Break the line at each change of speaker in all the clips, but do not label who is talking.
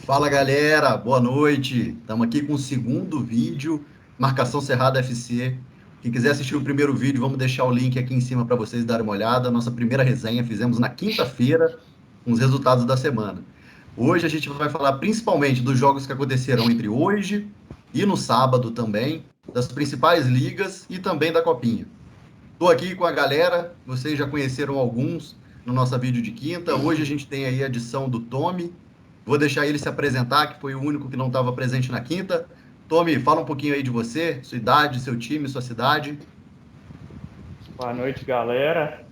Fala galera, boa noite. Estamos aqui com o segundo vídeo, Marcação Cerrada FC. Quem quiser assistir o primeiro vídeo, vamos deixar o link aqui em cima para vocês darem uma olhada. Nossa primeira resenha fizemos na quinta-feira, com os resultados da semana. Hoje a gente vai falar principalmente dos jogos que aconteceram entre hoje e no sábado também, das principais ligas e também da Copinha. Estou aqui com a galera, vocês já conheceram alguns no nosso vídeo de quinta. Hoje a gente tem aí a adição do Tommy. Vou deixar ele se apresentar, que foi o único que não estava presente na quinta. Tommy, fala um pouquinho aí de você, sua idade, seu time, sua cidade.
Boa noite, galera.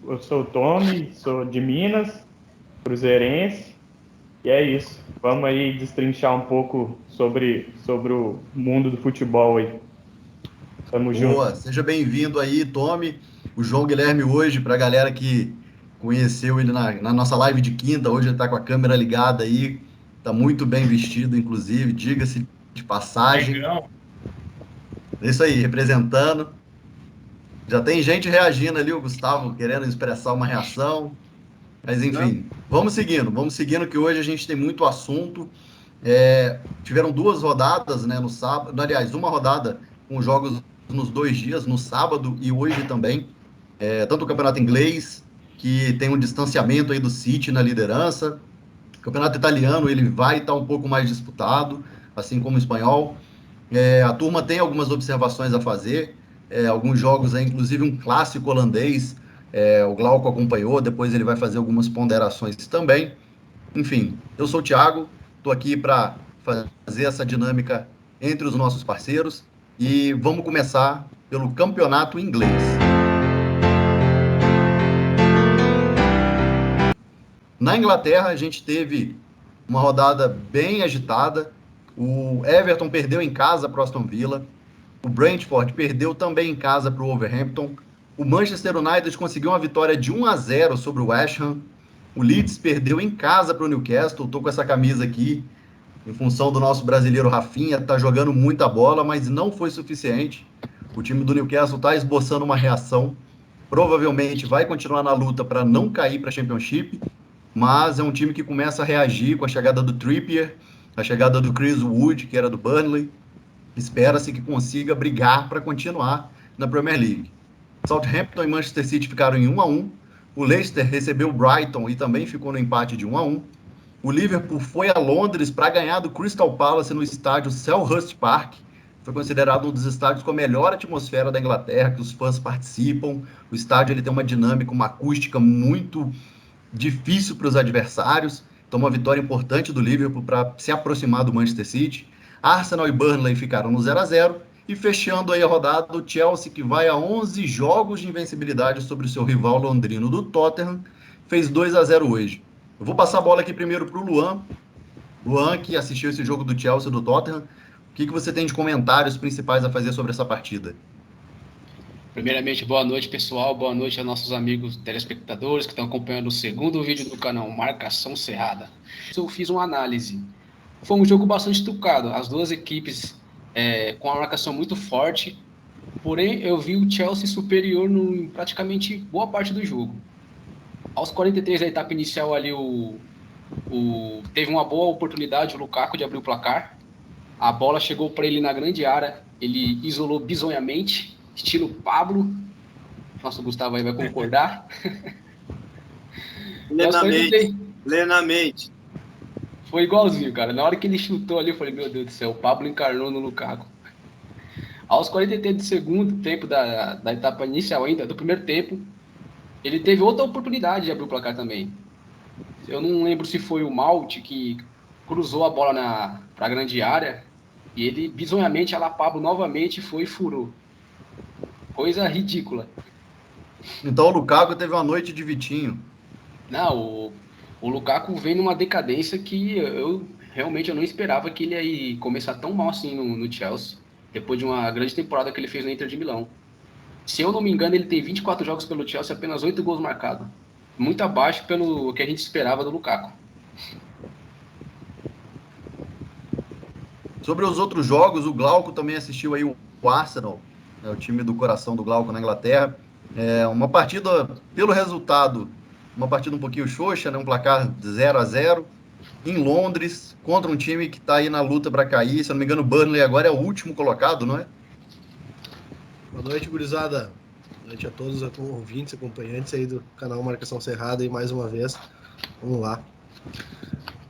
Eu sou o Tony, sou de Minas, cruzeirense, e é isso. Vamos aí destrinchar um pouco sobre o mundo do futebol aí. Tamo junto.
Boa, seja bem-vindo aí, Tommy. O João Guilherme hoje, para a galera que conheceu ele na nossa live de quinta, hoje ele está com a câmera ligada aí, está muito bem vestido, inclusive, diga-se de passagem.
Negão.
É isso aí, representando. Já tem gente reagindo ali, o Gustavo querendo expressar uma reação. Mas
Não?
enfim, vamos seguindo que hoje a gente tem muito assunto. Tiveram duas rodadas, né, no sábado, aliás, uma rodada com jogos nos 2 dias, no sábado e hoje também. Tanto o campeonato inglês, que tem um distanciamento aí do City na liderança. O campeonato italiano, ele vai estar um pouco mais disputado, assim como o espanhol. A turma tem algumas observações a fazer, alguns jogos, inclusive um clássico holandês, o Glauco acompanhou, depois ele vai fazer algumas ponderações também. Enfim, eu sou o Thiago, estou aqui para fazer essa dinâmica entre os nossos parceiros e vamos começar pelo campeonato inglês. Na Inglaterra, a gente teve uma rodada bem agitada. O Everton perdeu em casa para o Aston Villa. O Brentford perdeu também em casa para o Wolverhampton. O Manchester United conseguiu uma vitória de 1-0 sobre o West Ham. O Leeds perdeu em casa para o Newcastle. Estou com essa camisa aqui em função do nosso brasileiro Rafinha. Está jogando muita bola, mas não foi suficiente. O time do Newcastle está esboçando uma reação. Provavelmente vai continuar na luta para não cair para a Championship, mas é um time que começa a reagir com a chegada do Trippier, a chegada do Chris Wood, que era do Burnley. Espera-se que consiga brigar para continuar na Premier League. Southampton e Manchester City ficaram em 1-1. O Leicester recebeu o Brighton e também ficou no empate de 1-1. O Liverpool foi a Londres para ganhar do Crystal Palace no estádio Selhurst Park. Foi considerado um dos estádios com a melhor atmosfera da Inglaterra, que os fãs participam. O estádio ele tem uma dinâmica, uma acústica muito difícil para os adversários. Então, uma vitória importante do Liverpool para se aproximar do Manchester City. Arsenal e Burnley ficaram no 0-0. E fechando aí a rodada, o Chelsea, que vai a 11 jogos de invencibilidade sobre o seu rival londrino do Tottenham, fez 2-0 hoje. Eu vou passar a bola aqui primeiro para o Luan. Luan, que assistiu esse jogo do Chelsea e do Tottenham. O que você tem de comentários principais a fazer sobre essa partida?
Primeiramente, boa noite, pessoal. Boa noite aos nossos amigos telespectadores que estão acompanhando o segundo vídeo do canal Marcação Cerrada. Eu fiz uma análise. Foi um jogo bastante trucado. As duas equipes com uma marcação muito forte. Porém, eu vi o Chelsea superior em praticamente boa parte do jogo. Aos 43 da etapa inicial ali, teve uma boa oportunidade o Lukaku de abrir o placar. A bola chegou para ele na grande área. Ele isolou bizonhamente, estilo Pablo. Nosso Gustavo aí vai concordar.
Plenamente.
Foi igualzinho, cara. Na hora que ele chutou ali, eu falei, meu Deus do céu, o Pablo encarnou no Lukaku. Aos 43 do segundo tempo da etapa inicial ainda, do primeiro tempo, ele teve outra oportunidade de abrir o placar também. Eu não lembro se foi o Malte que cruzou a bola para a grande área e ele, bizonhamente, a Pablo novamente foi e furou. Coisa ridícula.
Então o Lukaku teve uma noite de Vitinho.
Não, o Lukaku vem numa decadência que eu realmente não esperava que ele ia começar tão mal assim no Chelsea, depois de uma grande temporada que ele fez no Inter de Milão. Se eu não me engano, ele tem 24 jogos pelo Chelsea, apenas 8 gols marcados. Muito abaixo pelo que a gente esperava do Lukaku.
Sobre os outros jogos, o Glauco também assistiu aí o Arsenal, o time do coração do Glauco na Inglaterra. Uma partida, pelo resultado, uma partida um pouquinho xoxa, né? Um placar de 0-0. em Londres, contra um time que está aí na luta para cair. Se eu não me engano, o Burnley agora é o último colocado, não é?
Boa noite, gurizada. Boa noite a todos os ouvintes, acompanhantes aí do canal Marcação Cerrada, e mais uma vez, vamos lá.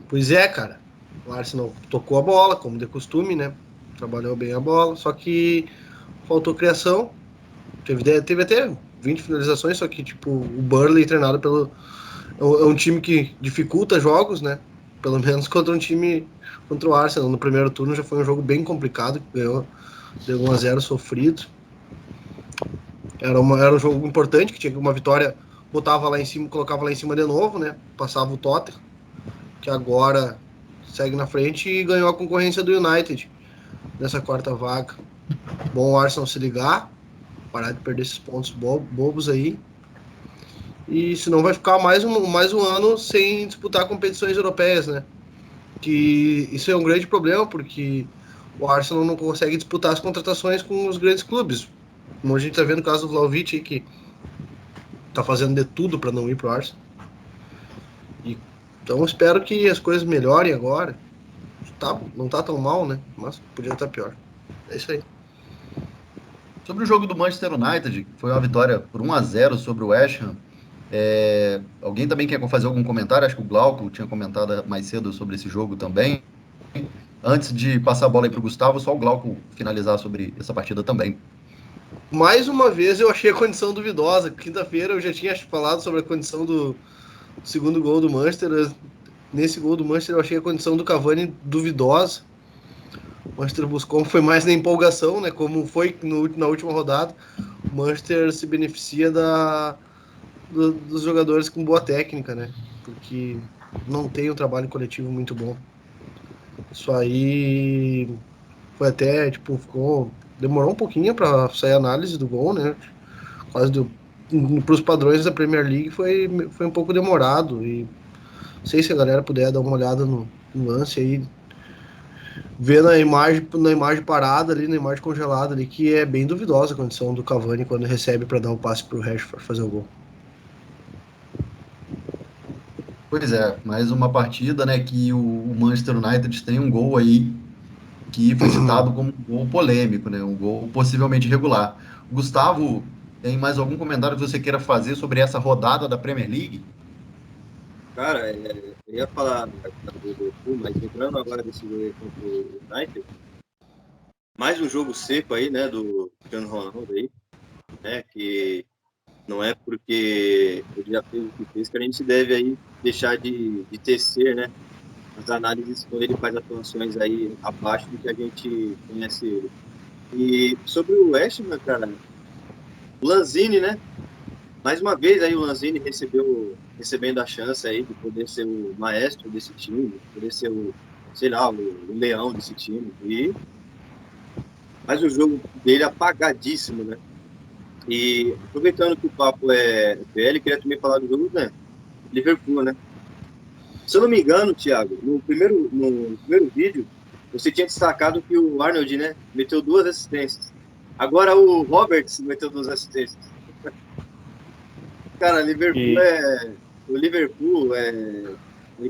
Pois é, cara, o Arsenal tocou a bola, como de costume, né? Trabalhou bem a bola, só que faltou criação. Teve até 20 finalizações, só que, tipo, o Burnley treinado pelo... É um time que dificulta jogos, né? Pelo menos contra um time... Contra o Arsenal. No primeiro turno já foi um jogo bem complicado, que ganhou de 1-0 sofrido. Era um jogo importante, que tinha uma vitória, botava lá em cima, colocava lá em cima de novo, né? Passava o Tottenham, que agora segue na frente e ganhou a concorrência do United nessa quarta vaga. Bom o Arsenal se ligar, parar de perder esses pontos bobos aí. E senão vai ficar mais um ano sem disputar competições europeias, né? Que isso é um grande problema, porque o Arsenal não consegue disputar as contratações com os grandes clubes. Como a gente tá vendo o caso do Vlahovic aí, que tá fazendo de tudo para não ir pro Arsenal. Então espero que as coisas melhorem agora. Não tá tão mal, né? Mas podia estar pior. É isso aí.
Sobre o jogo do Manchester United, que foi uma vitória por 1-0 sobre o West Ham. Alguém também quer fazer algum comentário? Acho que o Glauco tinha comentado mais cedo sobre esse jogo também. Antes de passar a bola aí para o Gustavo, só o Glauco finalizar sobre essa partida também.
Mais uma vez eu achei a condição duvidosa. Quinta-feira eu já tinha falado sobre a condição do segundo gol do Manchester. Nesse gol do Manchester eu achei a condição do Cavani duvidosa. O Manchester buscou, foi mais na empolgação, né? Como foi na última rodada. O Manchester se beneficia dos jogadores com boa técnica, né? Porque não tem um trabalho coletivo muito bom. Isso aí foi até, tipo, demorou um pouquinho para sair a análise do gol, né? Quase para os padrões da Premier League foi um pouco demorado. E não sei se a galera puder dar uma olhada no lance aí, ver na imagem parada ali, na imagem congelada ali, que é bem duvidosa a condição do Cavani quando recebe para dar um passe para o Rashford fazer o gol.
Pois é, mais uma partida, né, que o Manchester United tem um gol aí que foi citado como um gol polêmico, né, um gol possivelmente irregular. Gustavo, tem mais algum comentário que você queira fazer sobre essa rodada da Premier League?
Cara, eu ia falar do Liverpool, mas entrando agora desse jogo aí contra o United, mais um jogo seco aí, né, do Cristiano Ronaldo aí, né, que não é porque ele já fez o que fez que a gente deve aí deixar de tecer, né, as análises quando ele faz atuações aí abaixo do que a gente conhece ele. E sobre o West Ham, cara, o Lanzini, né, mais uma vez aí o Lanzini recebendo a chance aí de poder ser o maestro desse time, de poder ser o, sei lá, o leão desse time. E mais o jogo dele apagadíssimo, né? E aproveitando que o papo é PL, queria também falar do jogo, né? Liverpool, né? Se eu não me engano, Thiago, no primeiro vídeo, você tinha destacado que o Arnold, né, meteu 2 assistências. Agora o Roberts meteu 2 assistências. Cara, o Liverpool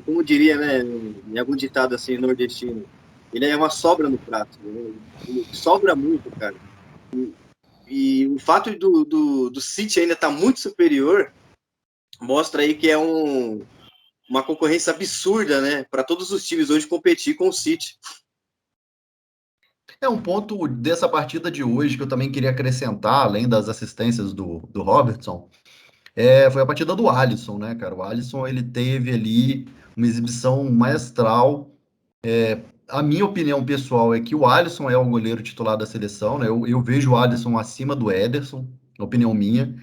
como diria, né, em algum ditado assim nordestino, ele é uma sobra no prato, né? Ele sobra muito, cara. E o fato do City ainda estar muito superior mostra aí que é uma concorrência absurda, né, para todos os times hoje competir com o City.
É um ponto dessa partida de hoje que eu também queria acrescentar, além das assistências do Robertson, foi a partida do Alisson, né, cara? O Alisson, ele teve ali uma exibição maestral. A minha opinião pessoal é que o Alisson é o goleiro titular da seleção, né? Eu vejo o Alisson acima do Ederson, opinião minha.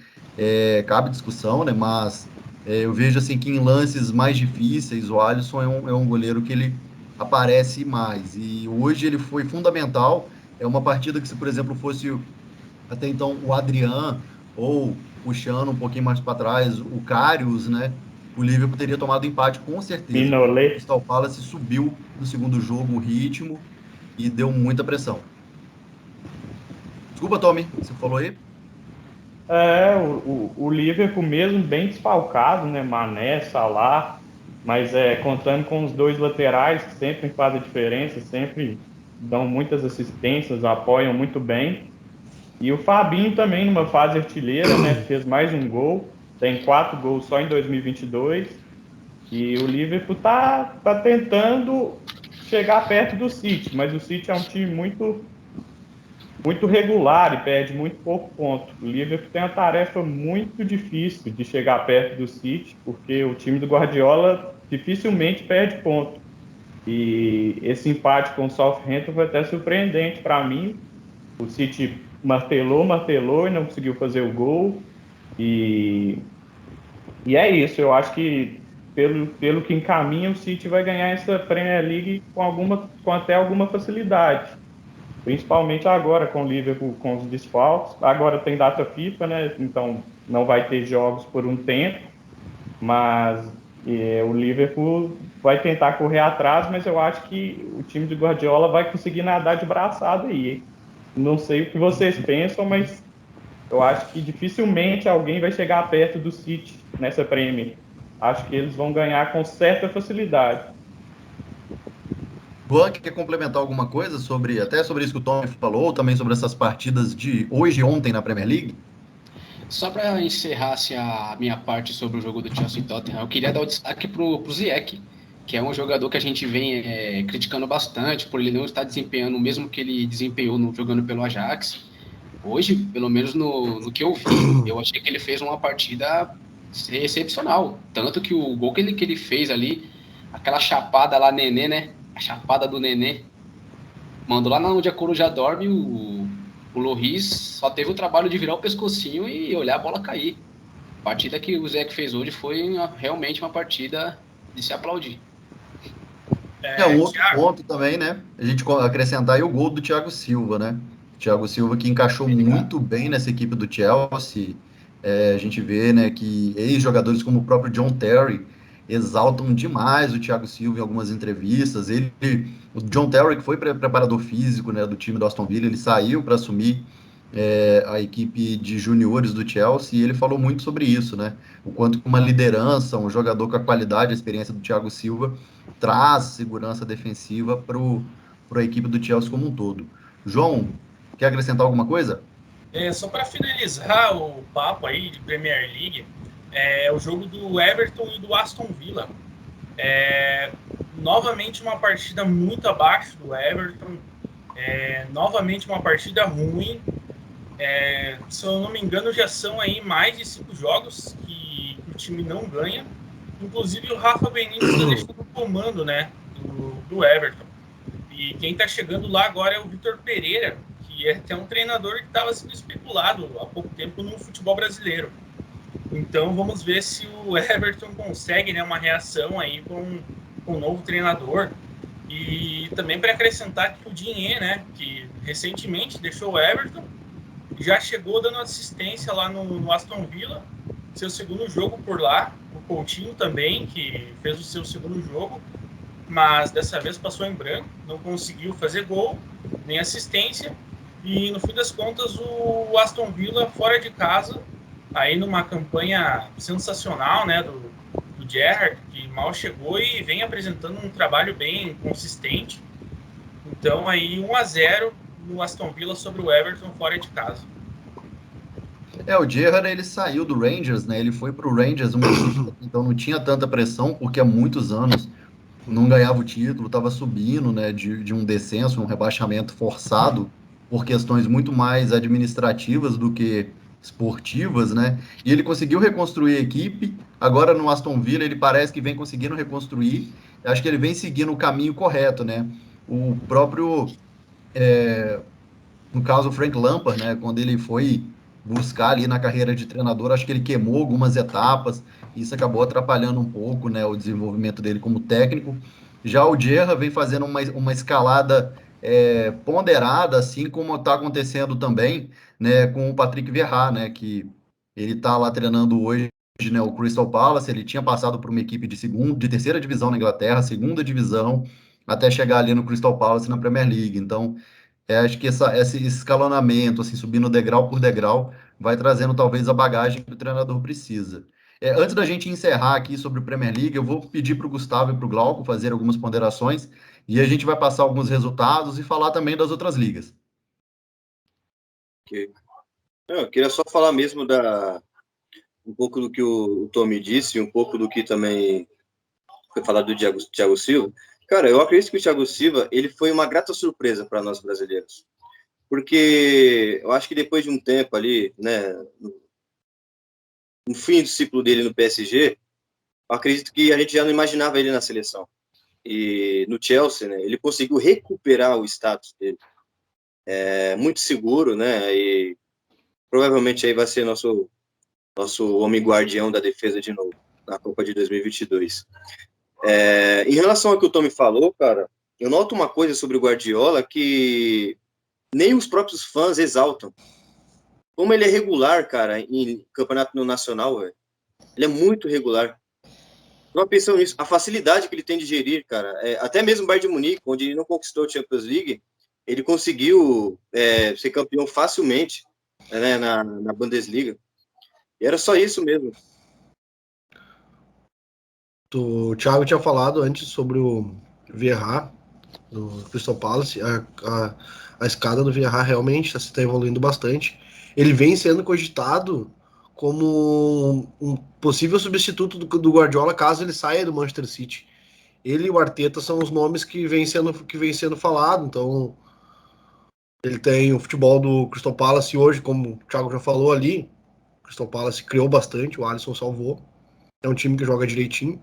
Cabe discussão, né? Mas eu vejo assim que em lances mais difíceis, o Alisson é um goleiro que ele aparece mais. E hoje ele foi fundamental. É uma partida que, se, por exemplo, fosse até então o Adrian, ou puxando um pouquinho mais para trás, o Karius, né? O Liverpool teria tomado empate com certeza, porque o
Mignolet.
Crystal Palace subiu no segundo jogo o ritmo e deu muita pressão. Desculpa, Tommy, você falou aí?
O Liverpool mesmo bem desfalcado, né? Mané, Salah, Mas contando com os dois laterais, que sempre fazem a diferença, sempre dão muitas assistências, apoiam muito bem. E o Fabinho também, numa fase artilheira, né, fez mais um gol, tem 4 gols só em 2022. E o Liverpool tá tentando chegar perto do City, mas o City é um time muito regular e perde muito pouco ponto. O Liverpool tem uma tarefa muito difícil de chegar perto do City, porque o time do Guardiola dificilmente perde ponto. E esse empate com o Southampton foi até surpreendente para mim. O City martelou e não conseguiu fazer o gol. E é isso, eu acho que pelo que encaminha, o City vai ganhar essa Premier League com até alguma facilidade. Principalmente agora com o Liverpool com os desfalques. Agora tem data FIFA, né? Então não vai ter jogos por um tempo, mas o Liverpool vai tentar correr atrás, mas eu acho que o time de Guardiola vai conseguir nadar de braçada aí. Não sei o que vocês pensam, mas eu acho que dificilmente alguém vai chegar perto do City nessa Premier. Acho que eles vão ganhar com certa facilidade.
Juan, quer complementar alguma coisa até sobre isso que o Tom falou, também sobre essas partidas de hoje e ontem na Premier League?
Só para encerrar assim, a minha parte sobre o jogo do Chelsea e Tottenham, eu queria dar o destaque pro Ziyech, que é um jogador que a gente vem criticando bastante por ele não estar desempenhando o mesmo que ele desempenhou jogando pelo Ajax. Hoje, pelo menos no que eu vi, eu achei que ele fez uma partida excepcional. Tanto que o gol que ele fez ali, aquela chapada lá, Nenê, né? A chapada do Nenê. Mandou lá onde a Coruja dorme, o Lloris só teve o trabalho de virar o pescocinho e olhar a bola cair. A partida que o Zé fez hoje foi realmente uma partida de se aplaudir.
Um outro ponto também, né? A gente acrescentar aí o gol do Thiago Silva, né? Thiago Silva que encaixou muito bem nessa equipe do Chelsea. A gente vê, né, que ex-jogadores como o próprio John Terry exaltam demais o Thiago Silva em algumas entrevistas. O John Terry, que foi preparador físico, né, do time do Aston Villa, ele saiu para assumir a equipe de juniores do Chelsea e ele falou muito sobre isso, né? O quanto uma liderança, um jogador com a qualidade, a experiência do Thiago Silva traz segurança defensiva para a equipe do Chelsea como um todo. João, quer acrescentar alguma coisa?
Só para finalizar o papo aí de Premier League, o jogo do Everton e do Aston Villa. Novamente uma partida muito abaixo do Everton, novamente uma partida ruim. Se eu não me engano, já são aí mais de 5 jogos que o time não ganha. Inclusive o Rafa Benítez está deixando o comando, né, do Everton. E quem está chegando lá agora é o Vitor Pereira, que é até um treinador que estava sendo especulado há pouco tempo no futebol brasileiro. Então vamos ver se o Everton consegue, né, uma reação aí com o novo treinador. E também para acrescentar que o Digne, né, que recentemente deixou o Everton, já chegou dando assistência lá no Aston Villa, seu segundo jogo por lá. O Coutinho também, que fez o seu segundo jogo, mas dessa vez passou em branco, não conseguiu fazer gol, nem assistência. E no fim das contas, o Aston Villa fora de casa, aí numa campanha sensacional, né, do Gerrard, que mal chegou e vem apresentando um trabalho bem consistente. Então aí 1-0 no Aston Villa sobre o Everton fora de casa.
O Gerrard, ele saiu do Rangers, né? Ele foi para o Rangers, então não tinha tanta pressão, porque há muitos anos não ganhava o título, estava subindo, né, de um descenso, um rebaixamento forçado, por questões muito mais administrativas do que esportivas, né? E ele conseguiu reconstruir a equipe. Agora no Aston Villa ele parece que vem conseguindo reconstruir. Acho que ele vem seguindo o caminho correto, né? O próprio, no caso, o Frank Lampard, né? Quando ele foi buscar ali na carreira de treinador, acho que ele queimou algumas etapas. Isso acabou atrapalhando um pouco, né, o desenvolvimento dele como técnico. Já o Gerrard vem fazendo uma escalada ponderada, assim como está acontecendo também, né, com o Patrick Vieira, né, que ele está lá treinando hoje, né, o Crystal Palace. Ele tinha passado por uma equipe de terceira divisão na Inglaterra, segunda divisão, até chegar ali no Crystal Palace na Premier League. Então, acho que esse escalonamento, assim, subindo degrau por degrau, vai trazendo talvez a bagagem que o treinador precisa. Antes da gente encerrar aqui sobre o Premier League, eu vou pedir para o Gustavo e para o Glauco fazer algumas ponderações e a gente vai passar alguns resultados e falar também das outras ligas.
Eu queria só falar mesmo um pouco do que o Tommy disse, um pouco do que também foi falado do Thiago Silva. Cara, eu acredito que o Thiago Silva ele foi uma grata surpresa para nós brasileiros. Porque eu acho que depois de um tempo ali, né, no fim do ciclo dele no PSG, eu acredito que a gente já não imaginava ele na seleção. E no Chelsea, né, ele conseguiu recuperar o status dele. Muito seguro, né, e provavelmente aí vai ser nosso homem guardião da defesa de novo, na Copa de 2022. Em relação ao que o Tommy falou, cara, eu noto uma coisa sobre o Guardiola que nem os próprios fãs exaltam. Como ele é regular, cara, em campeonato nacional, véio. Ele é muito regular. Não pensando nisso, a facilidade que ele tem de gerir, cara, até mesmo o Bayern de Munique, onde ele não conquistou a Champions League, ele conseguiu ser campeão facilmente, né, na Bundesliga. E era só isso mesmo.
O Thiago tinha falado antes sobre o Vieira do Crystal Palace. A escada do Vieira realmente está evoluindo bastante. Ele vem sendo cogitado como um possível substituto do Guardiola caso ele saia do Manchester City. Ele e o Arteta são os nomes que vem sendo falado. Então, ele tem o futebol do Crystal Palace hoje, como o Thiago já falou ali. O Crystal Palace criou bastante, o Alisson salvou. É um time que joga direitinho.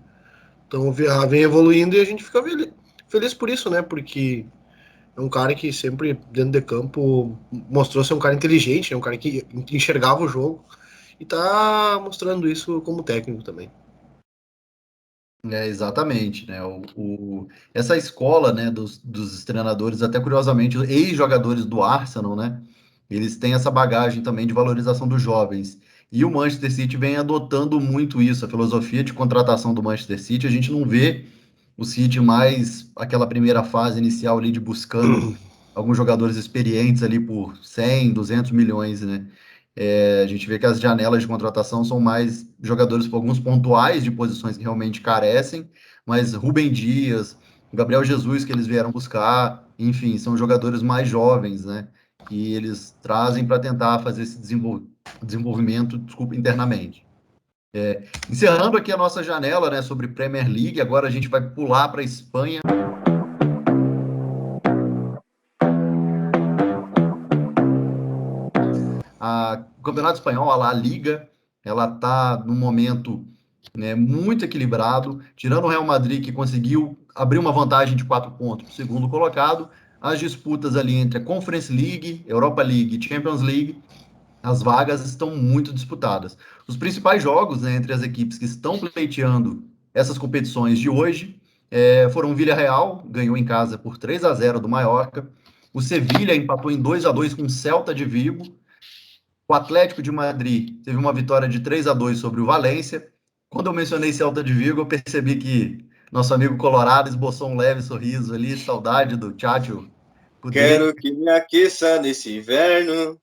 Então o Vieira vem evoluindo e a gente fica feliz por isso, né? Porque é um cara que sempre, dentro de campo, mostrou ser um cara inteligente, é um cara que enxergava o jogo e tá mostrando isso como técnico também.
Exatamente, né? Essa escola, né, dos treinadores, até curiosamente, ex-jogadores do Arsenal, né? Eles têm essa bagagem também de valorização dos jovens. E o Manchester City vem adotando muito isso, a filosofia de contratação do Manchester City. A gente não vê o City mais aquela primeira fase inicial ali de buscando alguns jogadores experientes ali por 100, 200 milhões, né? A gente vê que as janelas de contratação são mais jogadores por alguns pontuais de posições que realmente carecem, mas Rubem Dias, Gabriel Jesus que eles vieram buscar, enfim, são jogadores mais jovens, né? Que eles trazem para tentar fazer esse desenvolvimento, desculpa, internamente. Encerrando aqui a nossa janela, né, sobre Premier League, agora a gente vai pular para a Espanha. O Campeonato Espanhol, a La Liga, ela está num momento, né, muito equilibrado, tirando o Real Madrid, que conseguiu abrir uma vantagem de 4 pontos para o segundo colocado, as disputas ali entre a Conference League, Europa League e Champions League, as vagas estão muito disputadas. Os principais jogos, né, entre as equipes que estão pleiteando essas competições de hoje foram o Villarreal, ganhou em casa por 3-0 do Mallorca, o Sevilha empatou em 2-2 com o Celta de Vigo, o Atlético de Madrid teve uma vitória de 3-2 sobre o Valência. Quando eu mencionei Celta de Vigo, eu percebi que nosso amigo Colorado esboçou um leve sorriso ali, saudade do Tchatcho.
Quero que me aqueça nesse inverno.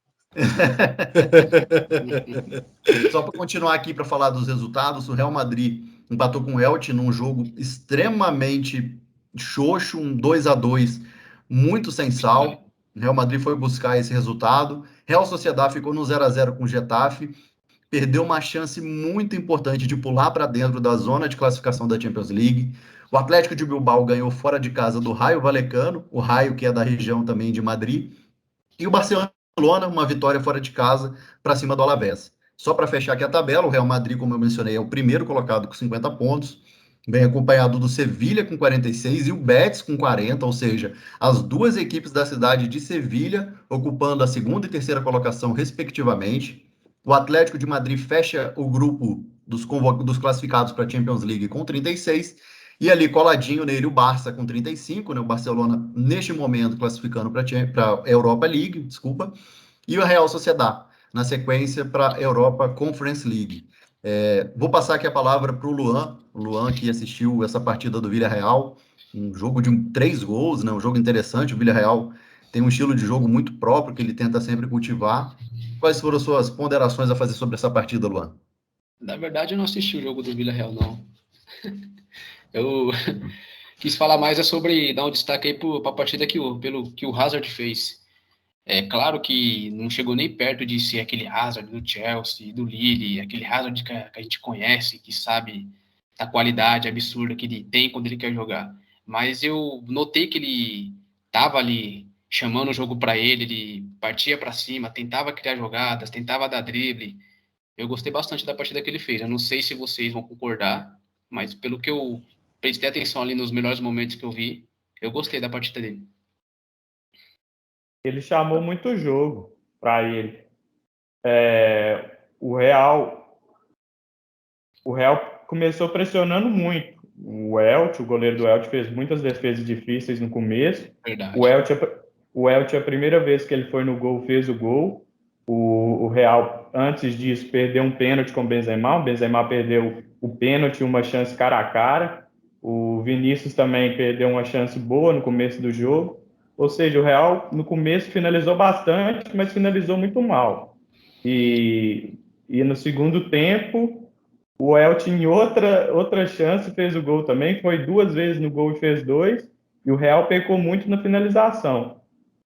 Só para continuar aqui para falar dos resultados, o Real Madrid empatou com o Elche num jogo extremamente xoxo, um 2-2, muito sem sal. O Real Madrid foi buscar esse resultado. Real Sociedad ficou no 0-0 com o Getafe, perdeu uma chance muito importante de pular para dentro da zona de classificação da Champions League. O Atlético de Bilbao ganhou fora de casa do Raio Vallecano, o Raio que é da região também de Madrid. E o Barcelona, uma vitória fora de casa para cima do Alavés. Só para fechar aqui a tabela, o Real Madrid, como eu mencionei, é o primeiro colocado com 50 pontos, bem acompanhado do Sevilha com 46 e o Betis com 40, ou seja, as duas equipes da cidade de Sevilha ocupando a segunda e terceira colocação, respectivamente. O Atlético de Madrid fecha o grupo dos classificados para a Champions League com 36, e ali coladinho nele o Barça com 35, né? O Barcelona neste momento classificando para a Europa League, desculpa, e o Real Sociedad na sequência para a Europa Conference League. Vou passar aqui a palavra para o Luan que assistiu essa partida do Villarreal, um jogo de 3 gols, né? Um jogo interessante. O Villarreal tem um estilo de jogo muito próprio que ele tenta sempre cultivar. Quais foram as suas ponderações a fazer sobre essa partida, Luan?
Na verdade, eu não assisti o jogo do Villarreal, não. Eu quis falar mais sobre dar um destaque aí para a partida pelo que o Hazard fez. É claro que não chegou nem perto de ser aquele Hazard do Chelsea, do Lille, aquele Hazard que a gente conhece, que sabe a qualidade absurda que ele tem quando ele quer jogar. Mas eu notei que ele estava ali chamando o jogo para ele partia para cima, tentava criar jogadas, tentava dar drible. Eu gostei bastante da partida que ele fez. Eu não sei se vocês vão concordar, mas pelo que eu prestei atenção ali nos melhores momentos que eu vi, eu gostei da partida dele.
Ele chamou muito jogo para ele. O Real começou pressionando muito. O goleiro do Elche, fez muitas defesas difíceis no começo.
Verdade.
O Elche, a primeira vez que ele foi no gol, fez o gol. O Real, antes disso, perdeu um pênalti com o Benzema. O Benzema perdeu o pênalti, uma chance cara a cara. O Vinícius também perdeu uma chance boa no começo do jogo. Ou seja, o Real, no começo, finalizou bastante, mas finalizou muito mal. E no segundo tempo, o Elche, em outra chance, fez o gol também. Foi 2 vezes no gol e fez 2. E o Real pecou muito na finalização.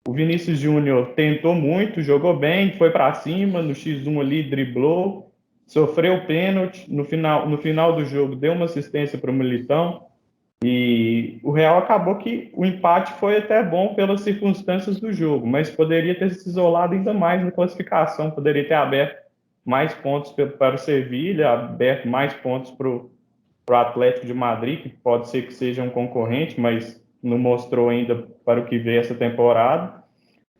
O Vinícius Júnior tentou muito, jogou bem, foi para cima, no X1 ali, driblou, sofreu pênalti. No final do jogo, deu uma assistência para o Militão. E o Real acabou que o empate foi até bom pelas circunstâncias do jogo, mas poderia ter se isolado ainda mais na classificação, poderia ter aberto mais pontos para o Sevilha, aberto mais pontos para o Atlético de Madrid, que pode ser que seja um concorrente, mas não mostrou ainda para o que vem essa temporada.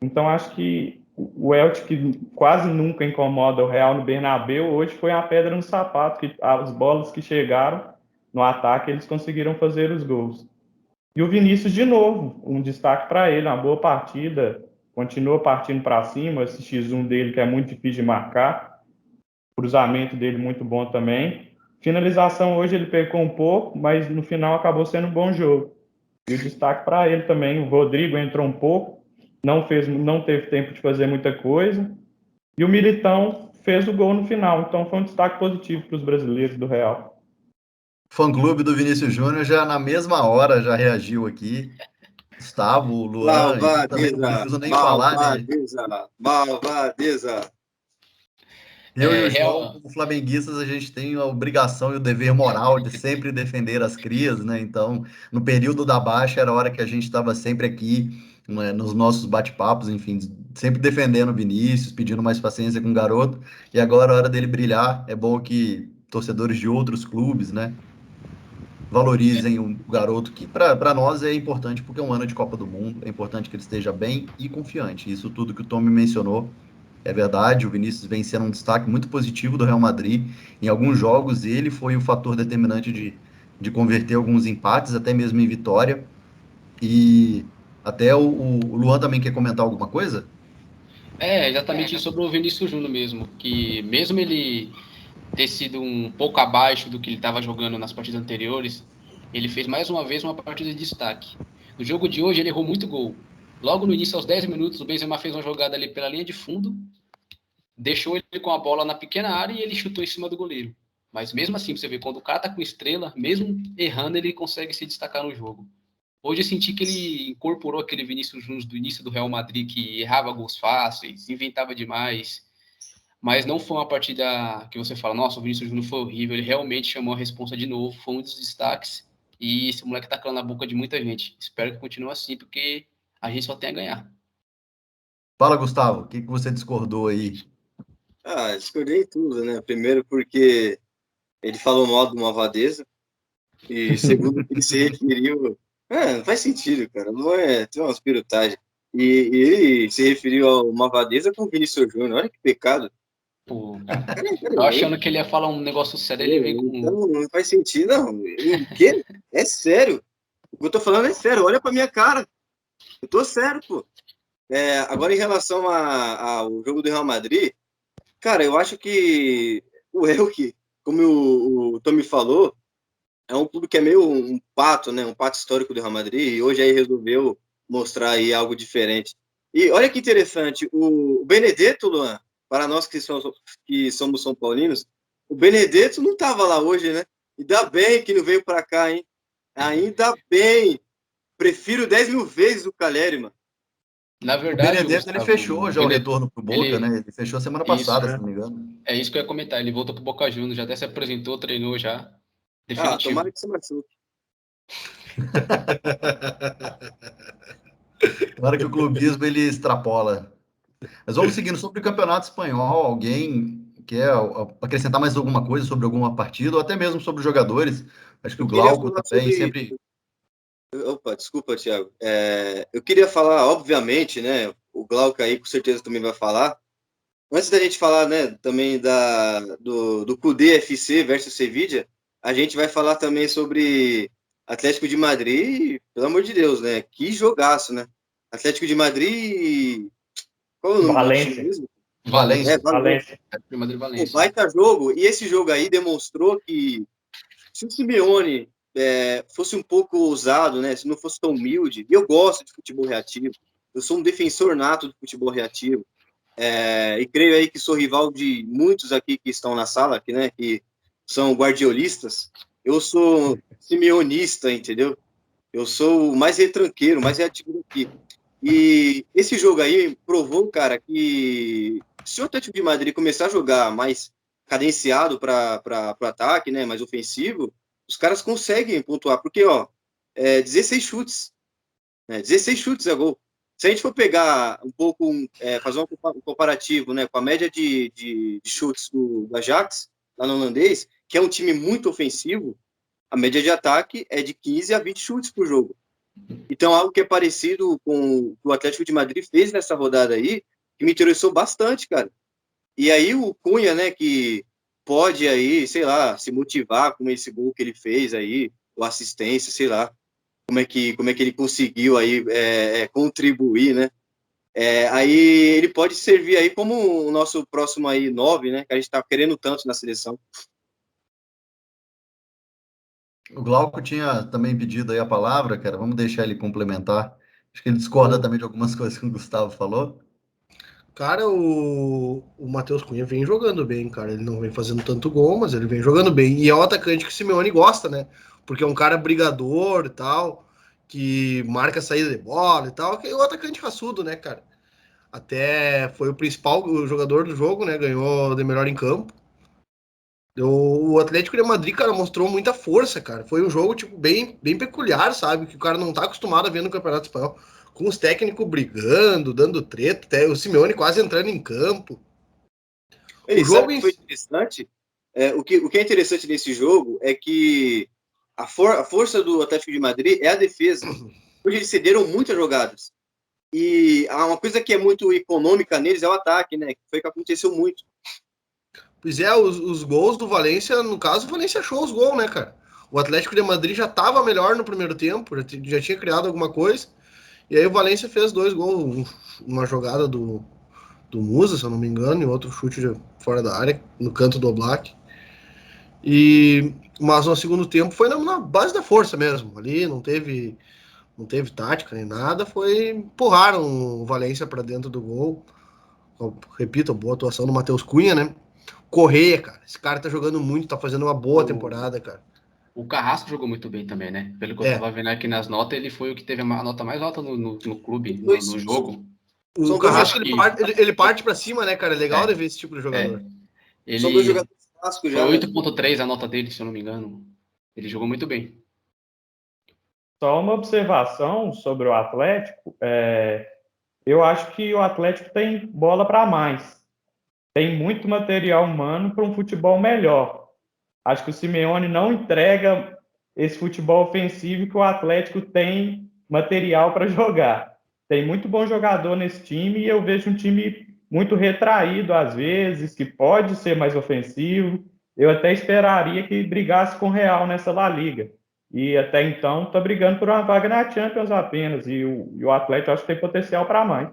Então, acho que o Elche, que quase nunca incomoda o Real no Bernabéu, hoje foi a pedra no sapato, que as bolas que chegaram no ataque, eles conseguiram fazer os gols. E o Vinícius, de novo, um destaque para ele, uma boa partida, continua partindo para cima, esse X1 dele que é muito difícil de marcar, cruzamento dele muito bom também. Finalização hoje ele pecou um pouco, mas no final acabou sendo um bom jogo. E o destaque para ele também, o Rodrigo entrou um pouco, não teve tempo de fazer muita coisa, e o Militão fez o gol no final, então foi um destaque positivo para os brasileiros do Real.
Fã-clube do Vinícius Júnior já na mesma hora já reagiu aqui. Gustavo, Luan, eu também não
Malvadeza,
preciso nem falar, né?
malvadeza.
Eu e o João,
Real,
como flamenguistas, a gente tem a obrigação e o dever moral de sempre defender as crias, né? Então, no período da baixa, era a hora que a gente estava sempre aqui, né, nos nossos bate-papos, enfim, sempre defendendo o Vinícius, pedindo mais paciência com o garoto. E agora é a hora dele brilhar. É bom que torcedores de outros clubes, né, valorizem o garoto, que para nós é importante, porque é um ano de Copa do Mundo, é importante que ele esteja bem e confiante. Isso tudo que o Tom me mencionou é verdade. O Vinícius vem sendo um destaque muito positivo do Real Madrid. Em alguns jogos, ele foi o fator determinante de converter alguns empates, até mesmo em vitória. E até o Luan também quer comentar alguma coisa?
exatamente sobre o Vinícius Júnior mesmo, que mesmo ele ter sido um pouco abaixo do que ele estava jogando nas partidas anteriores, ele fez mais uma vez uma partida de destaque. No jogo de hoje, ele errou muito gol. Logo no início, aos 10 minutos, o Benzema fez uma jogada ali pela linha de fundo, deixou ele com a bola na pequena área e ele chutou em cima do goleiro. Mas mesmo assim, você vê, quando o cara tá com estrela, mesmo errando, ele consegue se destacar no jogo. Hoje eu senti que ele incorporou aquele Vinícius Júnior do início do Real Madrid, que errava gols fáceis, inventava demais. Mas não foi uma partida que você fala, nossa, o Vinícius Júnior foi horrível, ele realmente chamou a responsa de novo, foi um dos destaques. E esse moleque tá calando a boca de muita gente. Espero que continue assim, porque a gente só tem a ganhar.
Fala, Gustavo, o que você discordou aí?
Discordei tudo, né? Primeiro porque ele falou mal do Malvadeza, e segundo que ele se referiu... não faz sentido, cara. Não tem umas pirutagens. E ele se referiu ao Malvadeza com o Vinícius Júnior. Olha que pecado.
Pô, cara, eu achando que ele ia falar um negócio sério, ele veio com...
Não faz sentido, não. O quê? É sério. O que eu tô falando é sério. Olha pra minha cara. Eu tô sério, pô. Agora, em relação ao jogo do Real Madrid, cara, eu acho que o Elche, como o Tommy falou, é um clube que é meio um pato, né? Um pato histórico do Real Madrid, e hoje aí resolveu mostrar aí algo diferente. E olha que interessante, o Benedetto, Luan, para nós que somos São Paulinos, O Benedetto não tava lá hoje, né? Ainda bem que não veio pra cá, hein? Ainda bem. Prefiro 10 mil vezes o Caleri, mano.
Na
O
verdade,
Benedetto, ele
Gustavo,
fechou já o retorno pro Boca,
ele,
né? Ele fechou semana
isso,
passada, se não me engano.
é isso que eu ia comentar. Ele voltou pro Boca Juniors, já até se apresentou, treinou já.
Ah,
Definitivo.
tomara que você machuque.
Claro que o clubismo, ele extrapola. Mas vamos seguindo sobre o Campeonato Espanhol. Alguém quer acrescentar mais alguma coisa sobre alguma partida, ou até mesmo sobre os jogadores? Acho que
Eu
o
queria
Glauco
falar
também
sobre.
sempre...
Opa, desculpa, Thiago. Eu queria falar, obviamente, né? O Glauco aí com certeza também vai falar. Antes da gente falar, né, também do Kudê FC versus Sevilla, a gente vai falar também sobre Atlético de Madrid, pelo amor de Deus, né? Que jogaço, né? Atlético de Madrid. Qual é o nome do time
Valência.
mesmo?
Valência.
Valência.
Valência.
Real Madrid e
Pô,
Valência.
baita jogo. E esse jogo aí demonstrou que se o Simeone fosse um pouco ousado, né? Se não fosse tão humilde, e eu gosto de futebol reativo, eu sou um defensor nato do futebol reativo, e creio aí que sou rival de muitos aqui que estão na sala, aqui, né? Que são guardiolistas. Eu sou simeonista, entendeu? Eu sou o mais retranqueiro, mais reativo aqui. E esse jogo aí provou, cara, que se o Atlético de Madrid começar a jogar mais cadenciado para o ataque, né, mais ofensivo, os caras conseguem pontuar, porque, ó, 16 chutes, né, 16 chutes é gol. Se a gente for pegar um pouco, fazer um comparativo, né, com a média de chutes do Ajax, lá no holandês, que é um time muito ofensivo, a média de ataque é de 15 a 20 chutes por jogo. Então, algo que é parecido com o que o Atlético de Madrid fez nessa rodada aí, que me interessou bastante, cara. E aí o Cunha, né, que pode aí, sei lá, se motivar com esse gol que ele fez aí, ou assistência, sei lá, como é que ele conseguiu aí contribuir, né? Aí ele pode servir aí como o nosso próximo aí 9, né, que a gente tá querendo tanto na seleção.
O Glauco tinha também pedido aí a palavra, cara. Vamos deixar ele complementar. Acho que ele discorda também de algumas coisas que o Gustavo falou.
Cara, o Matheus Cunha vem jogando bem, cara. Ele não vem fazendo tanto gol, mas ele vem jogando bem. E é um atacante que o Simeone gosta, né? Porque é um cara brigador e tal, que marca a saída de bola e tal, que é um atacante raçudo, né, cara? Até foi o principal jogador do jogo, né? Ganhou de melhor em campo. O Atlético de Madrid, cara, mostrou muita força, cara. Foi um jogo, tipo, bem peculiar, sabe? Que o cara não tá acostumado a ver no Campeonato Espanhol. Com os técnicos brigando, dando treta, até o Simeone quase entrando em campo. O
Ei, sabe
jogo
o que
em
foi interessante? O que é interessante nesse jogo é que a força do Atlético de Madrid é a defesa. Hoje eles cederam muitas jogadas. E uma coisa que é muito econômica neles é o ataque, né? Que foi o que aconteceu muito.
Pois é, os gols do Valência, no caso, o Valência achou os gols, né, cara? O Atlético de Madrid já estava melhor no primeiro tempo, já tinha criado alguma coisa. E aí o Valência fez 2 gols, uma jogada do Musa, se eu não me engano, e outro chute fora da área, no canto do Oblak. Mas no segundo tempo foi na base da força mesmo. Ali não teve tática nem nada, empurraram o Valência para dentro do gol. Repito, a boa atuação do Matheus Cunha, né? Correia, cara. Esse cara tá jogando muito, tá fazendo uma boa
O,
temporada, cara.
o Carrasco jogou muito bem também, né? Pelo que eu
É,
tava vendo aqui nas notas, ele foi o que teve a nota mais alta no clube,
Dois,
no jogo.
o
são dois
Carrasco
Acho
ele
jogadores,
que
parte, ele parte para cima, né, cara? É legal
é,
de ver esse tipo de
é.
jogador.
são dois
Ele
jogadores clássicos
foi
já, né?
8,3 a nota dele, se eu não me engano. Ele jogou muito bem.
Só uma observação sobre o Atlético. Eu acho que o Atlético tem bola para mais. Tem muito material humano para um futebol melhor. Acho que o Simeone não entrega esse futebol ofensivo que o Atlético tem material para jogar. Tem muito bom jogador nesse time e eu vejo um time muito retraído às vezes, que pode ser mais ofensivo. Eu até esperaria que brigasse com o Real nessa La Liga. E até então está brigando por uma vaga na Champions apenas. E o Atlético acho que tem potencial para mais.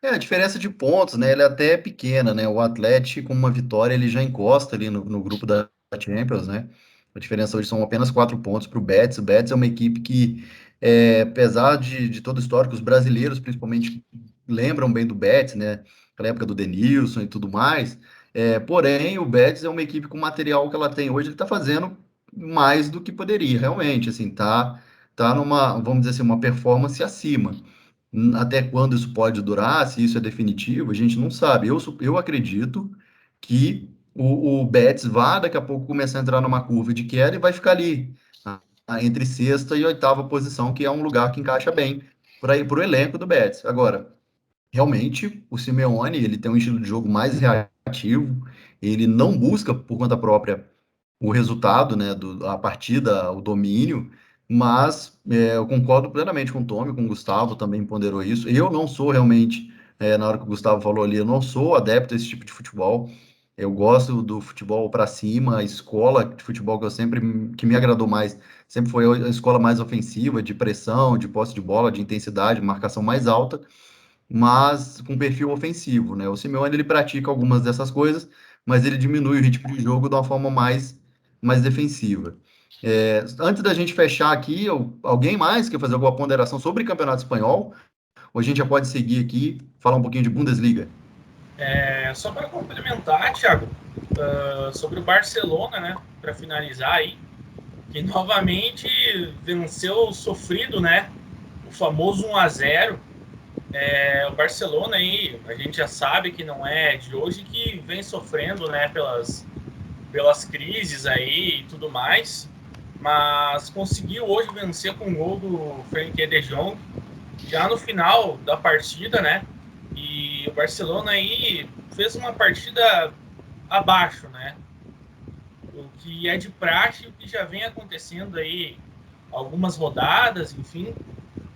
A diferença de pontos, né? Ela é até pequena, né? O Atlético, com uma vitória, ele já encosta ali no grupo da Champions, né? A diferença hoje são apenas 4 pontos para o Betis. O Betis é uma equipe que, apesar de todo o histórico, os brasileiros principalmente lembram bem do Betis, né? Aquela época do Denilson e tudo mais. Porém, o Betis é uma equipe com o material que ela tem hoje, ele está fazendo mais do que poderia, realmente, assim, tá numa, vamos dizer assim, uma performance acima. Até quando isso pode durar, se isso é definitivo, a gente não sabe. Eu acredito que o Betis vá daqui a pouco começar a entrar numa curva de queda e vai ficar ali, entre sexta e oitava posição, que é um lugar que encaixa bem para o elenco do Betis. Agora, realmente, o Simeone, ele tem um estilo de jogo mais reativo, ele não busca por conta própria o resultado, né, a partida, o domínio, mas eu concordo plenamente com o Tommy, com o Gustavo também ponderou isso. Eu não sou realmente, na hora que o Gustavo falou ali, eu não sou adepto a esse tipo de futebol. Eu gosto do futebol para cima, a escola de futebol que me agradou mais, sempre foi a escola mais ofensiva, de pressão, de posse de bola, de intensidade, marcação mais alta, mas com perfil ofensivo, né? O Simeone ele pratica algumas dessas coisas, mas ele diminui o ritmo de jogo de uma forma mais defensiva. Antes da gente fechar aqui, alguém mais quer fazer alguma ponderação sobre o Campeonato Espanhol? Ou a gente já pode seguir aqui, falar um pouquinho de Bundesliga?
Só para complementar, Thiago, sobre o Barcelona, né, para finalizar aí, que novamente venceu sofrido, né, o famoso 1-0. O Barcelona aí, a gente já sabe que não é de hoje, que vem sofrendo, né, pelas crises aí e tudo mais, mas conseguiu hoje vencer com o gol do Frenkie de Jong já no final da partida, né? E o Barcelona aí fez uma partida abaixo, né? O que é de praxe, o que já vem acontecendo aí algumas rodadas, enfim,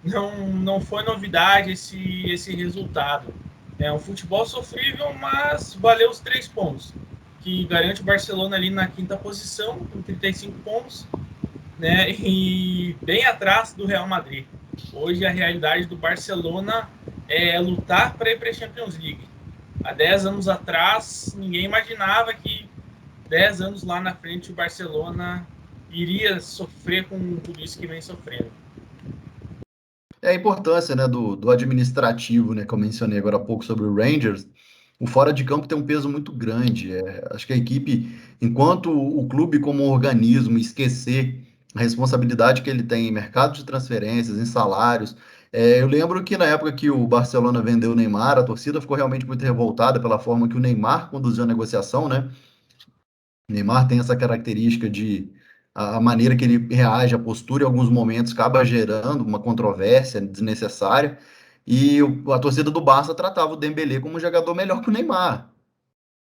não foi novidade esse resultado. É um futebol sofrível, mas valeu os 3 pontos, que garante o Barcelona ali na 5ª posição, com 35 pontos, né? E bem atrás do Real Madrid. Hoje a realidade do Barcelona é lutar para ir para a Champions League. Há 10 anos atrás, ninguém imaginava que 10 anos lá na frente o Barcelona iria sofrer com tudo isso que vem sofrendo.
É a importância, né, do administrativo, né, que eu mencionei agora há pouco sobre o Rangers. O fora de campo tem um peso muito grande. Acho que a equipe, enquanto o clube como um organismo esquecer a responsabilidade que ele tem em mercado de transferências, em salários. Eu lembro que na época que o Barcelona vendeu o Neymar, a torcida ficou realmente muito revoltada pela forma que o Neymar conduziu a negociação, né? O Neymar tem essa característica de a maneira que ele reage, a postura em alguns momentos acaba gerando uma controvérsia desnecessária. E a torcida do Barça tratava o Dembélé como um jogador melhor que o Neymar.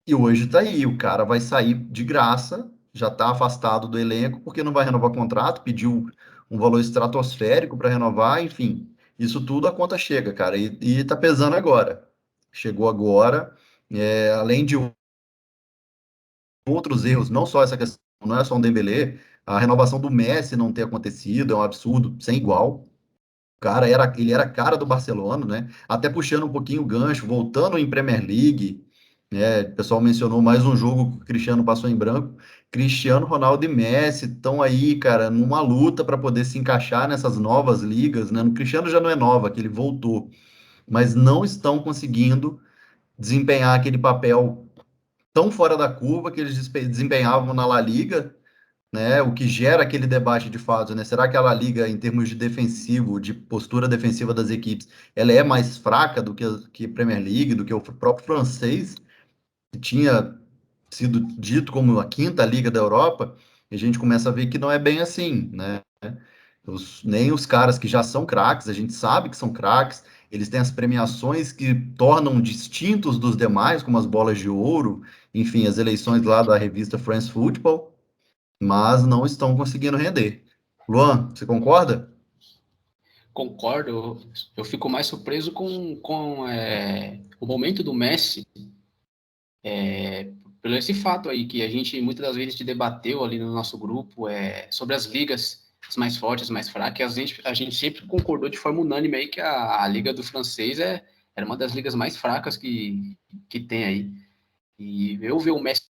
E hoje tá aí, o cara vai sair de graça, já tá afastado do elenco porque não vai renovar o contrato, pediu um valor estratosférico para renovar, enfim. Isso tudo a conta chega, cara, e tá pesando agora. Chegou agora, além de outros erros, não só essa questão, não é só um Dembélé, a renovação do Messi não ter acontecido é um absurdo, sem igual. O cara ele era a cara do Barcelona, né? Até puxando um pouquinho o gancho, voltando em Premier League, né? O pessoal mencionou mais um jogo que o Cristiano passou em branco. Cristiano Ronaldo e Messi estão aí, cara, numa luta para poder se encaixar nessas novas ligas, né? No Cristiano já não é nova, que ele voltou, mas não estão conseguindo desempenhar aquele papel tão fora da curva que eles desempenhavam na La Liga, né? O que gera aquele debate de fato, né? Será que a La Liga, em termos de defensivo, de postura defensiva das equipes, ela é mais fraca do que a Premier League, do que o próprio francês, que tinha sido dito como a quinta liga da Europa? E a gente começa a ver que não é bem assim, né? Nem os caras que já são craques, a gente sabe que são craques, eles têm as premiações que tornam distintos dos demais, como as bolas de ouro, enfim, as eleições lá da revista France Football, mas não estão conseguindo render. Luan, você concorda?
Concordo, eu fico mais surpreso com o momento do Messi, pelo esse fato aí, que a gente muitas das vezes debateu ali no nosso grupo sobre as ligas as mais fortes, as mais fracas, a gente sempre concordou de forma unânime aí que a Liga do Francês era uma das ligas mais fracas que tem aí. E eu ver o Messi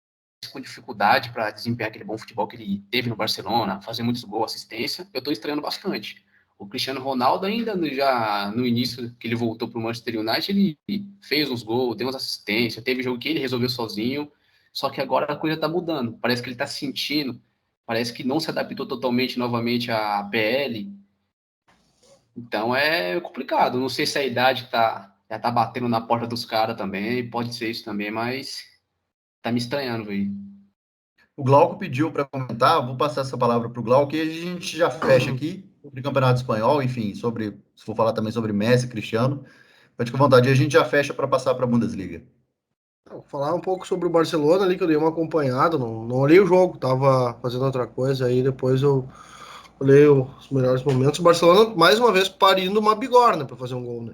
com dificuldade para desempenhar aquele bom futebol que ele teve no Barcelona, fazer muitos gols, assistência, eu estou estranhando bastante. O Cristiano Ronaldo ainda já no início que ele voltou para o Manchester United, ele fez uns gols, deu umas assistências, teve jogo que ele resolveu sozinho, Só que agora a coisa tá mudando. Parece que ele tá sentindo, parece que não se adaptou totalmente novamente à PL. Então é complicado. Não sei se a idade já tá batendo na porta dos caras também. Pode ser isso também, mas tá me estranhando, velho.
O Glauco pediu para comentar, vou passar essa palavra para o Glauco e a gente já fecha aqui sobre o Campeonato Espanhol, enfim, se for falar também sobre Messi, Cristiano, pode ficar à vontade, e a gente já fecha para passar para a Bundesliga.
Vou falar um pouco sobre o Barcelona ali, que eu dei uma acompanhada, não olhei o jogo, tava fazendo outra coisa, aí depois eu olhei os melhores momentos. O Barcelona, mais uma vez, parindo uma bigorna para fazer um gol, né?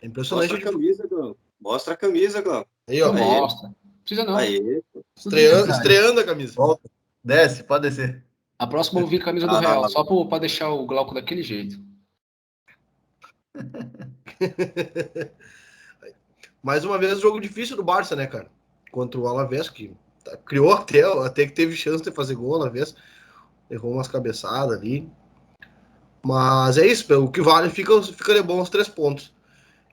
É impressionante.
Mostra a camisa, Glau. Mostra a camisa, Glau.
Aí, ó.
Não mostra. Não precisa não.
Aí.
Estreando a camisa.
Volta, desce, pode descer.
A próxima eu vi a camisa do Real, só pra deixar o Glauco daquele jeito.
Mais uma vez, jogo difícil do Barça, né, cara? Contra o Alavés, que criou até que teve chance de fazer gol. O Alavés errou umas cabeçadas ali. Mas é isso, o que vale fica de bom os 3 pontos.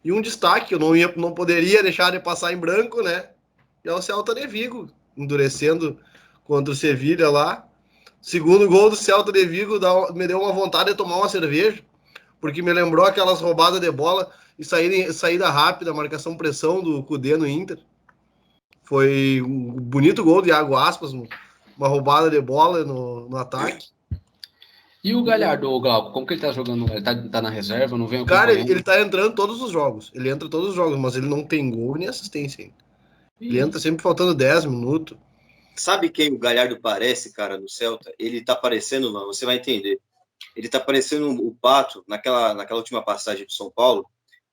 E um destaque que eu não poderia deixar de passar em branco, né? É o Celta de Vigo, endurecendo contra o Sevilha lá. Segundo gol do Celta de Vigo me deu uma vontade de tomar uma cerveja, porque me lembrou aquelas roubadas de bola e saída rápida, marcação pressão do Cudê no Inter. Foi um bonito gol de Iago Aspas, uma roubada de bola no ataque.
E o Galhardo, Glauco, como que ele tá jogando? Ele tá na reserva, não vem
Cara,
acompanhando?
ele tá entrando todos os jogos. Ele entra todos os jogos, mas ele não tem gol nem assistência ainda. Ele entra sempre faltando 10 minutos.
Sabe quem o Galhardo parece, cara, no Celta? Ele tá parecendo, não, você vai entender. Ele tá parecendo o Pato naquela última passagem do São Paulo,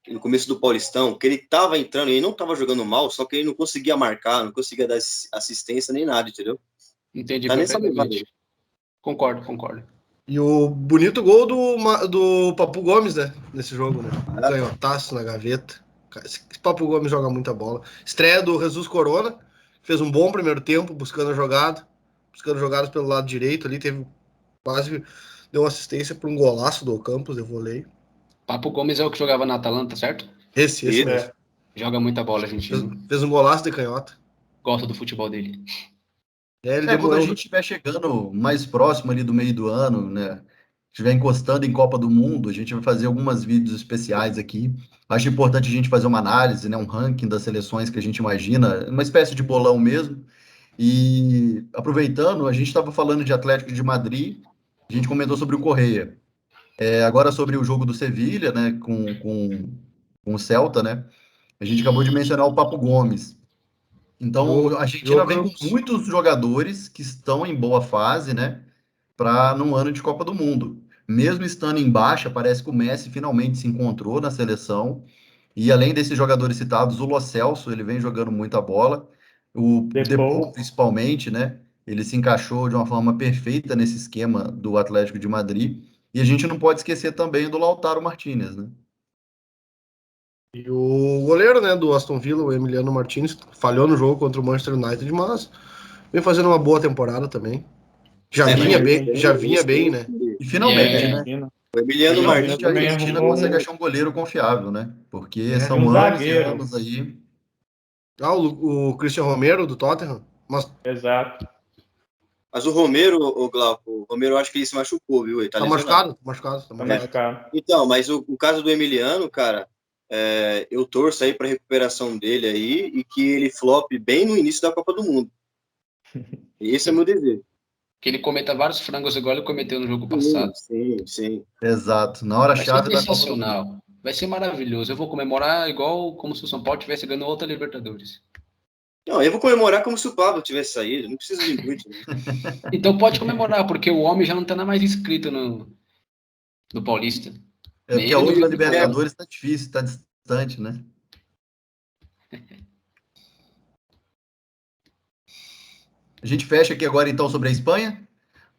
no começo do Paulistão, que ele tava entrando e ele não tava jogando mal, só que ele não conseguia marcar, não conseguia dar assistência nem nada, entendeu?
Entendi
Tá nessa
perfeitamente. Concordo.
E o bonito gol do Papu Gomes, né? Nesse jogo, né? Canhotaço na gaveta. Esse Papu Gomes joga muita bola. Estreia do Jesus Corona. Fez um bom primeiro tempo, buscando jogadas pelo lado direito ali. Quase deu uma assistência para um golaço do Campos de voleio.
Papo Gomes é o que jogava na Atalanta, certo?
Esse mesmo.
Joga muita bola, argentino.
Fez um golaço de canhota.
Gosta do futebol dele.
Quando a gente estiver chegando mais próximo ali do meio do ano, né? Estiver encostando em Copa do Mundo, a gente vai fazer alguns vídeos especiais aqui. Acho importante a gente fazer uma análise, né? Um ranking das seleções que a gente imagina, uma espécie de bolão mesmo. E aproveitando, a gente estava falando de Atlético de Madrid, a gente comentou sobre o Correia. Agora sobre o jogo do Sevilha, né? Com o Celta, né? A gente acabou de mencionar o Papo Gomes. Então, a Argentina vem com muitos jogadores que estão em boa fase, né? Para num ano de Copa do Mundo. Mesmo estando em baixa, parece que o Messi finalmente se encontrou na seleção. E além desses jogadores citados, o Lo Celso, ele vem jogando muita bola. O Depou, principalmente, né? Ele se encaixou de uma forma perfeita nesse esquema do Atlético de Madrid. E a gente não pode esquecer também do Lautaro Martinez, né?
E o goleiro, né, do Aston Villa, o Emiliano Martínez, falhou no jogo contra o Manchester United, mas vem fazendo uma boa temporada também. Já vinha bem, né?
E finalmente, né?
O Emiliano Martínez,
a Argentina consegue achar um goleiro confiável, né? Porque são anos e anos aí.
O Christian Romero, do Tottenham.
Exato.
Mas o Romero, o Glauco, o Romero, eu acho que ele se machucou, viu? Ele tá
machucado.
Então, mas o caso do Emiliano, cara, eu torço aí pra recuperação dele aí e que ele flop bem no início da Copa do Mundo. Esse é meu desejo.
Que ele cometa vários frangos igual ele cometeu no jogo passado.
Sim.
Exato. Na hora chave
da Copa do Mundo. Vai ser maravilhoso. Eu vou comemorar igual como se o São Paulo tivesse ganhando outra Libertadores.
Não, eu vou comemorar como se o Pablo tivesse saído. Não precisa de muito. Né?
Então pode comemorar, porque o homem já não tá mais inscrito no Paulista.
Porque a outra Libertadores tá difícil, tá distante, né? A gente fecha aqui agora, então, sobre a Espanha.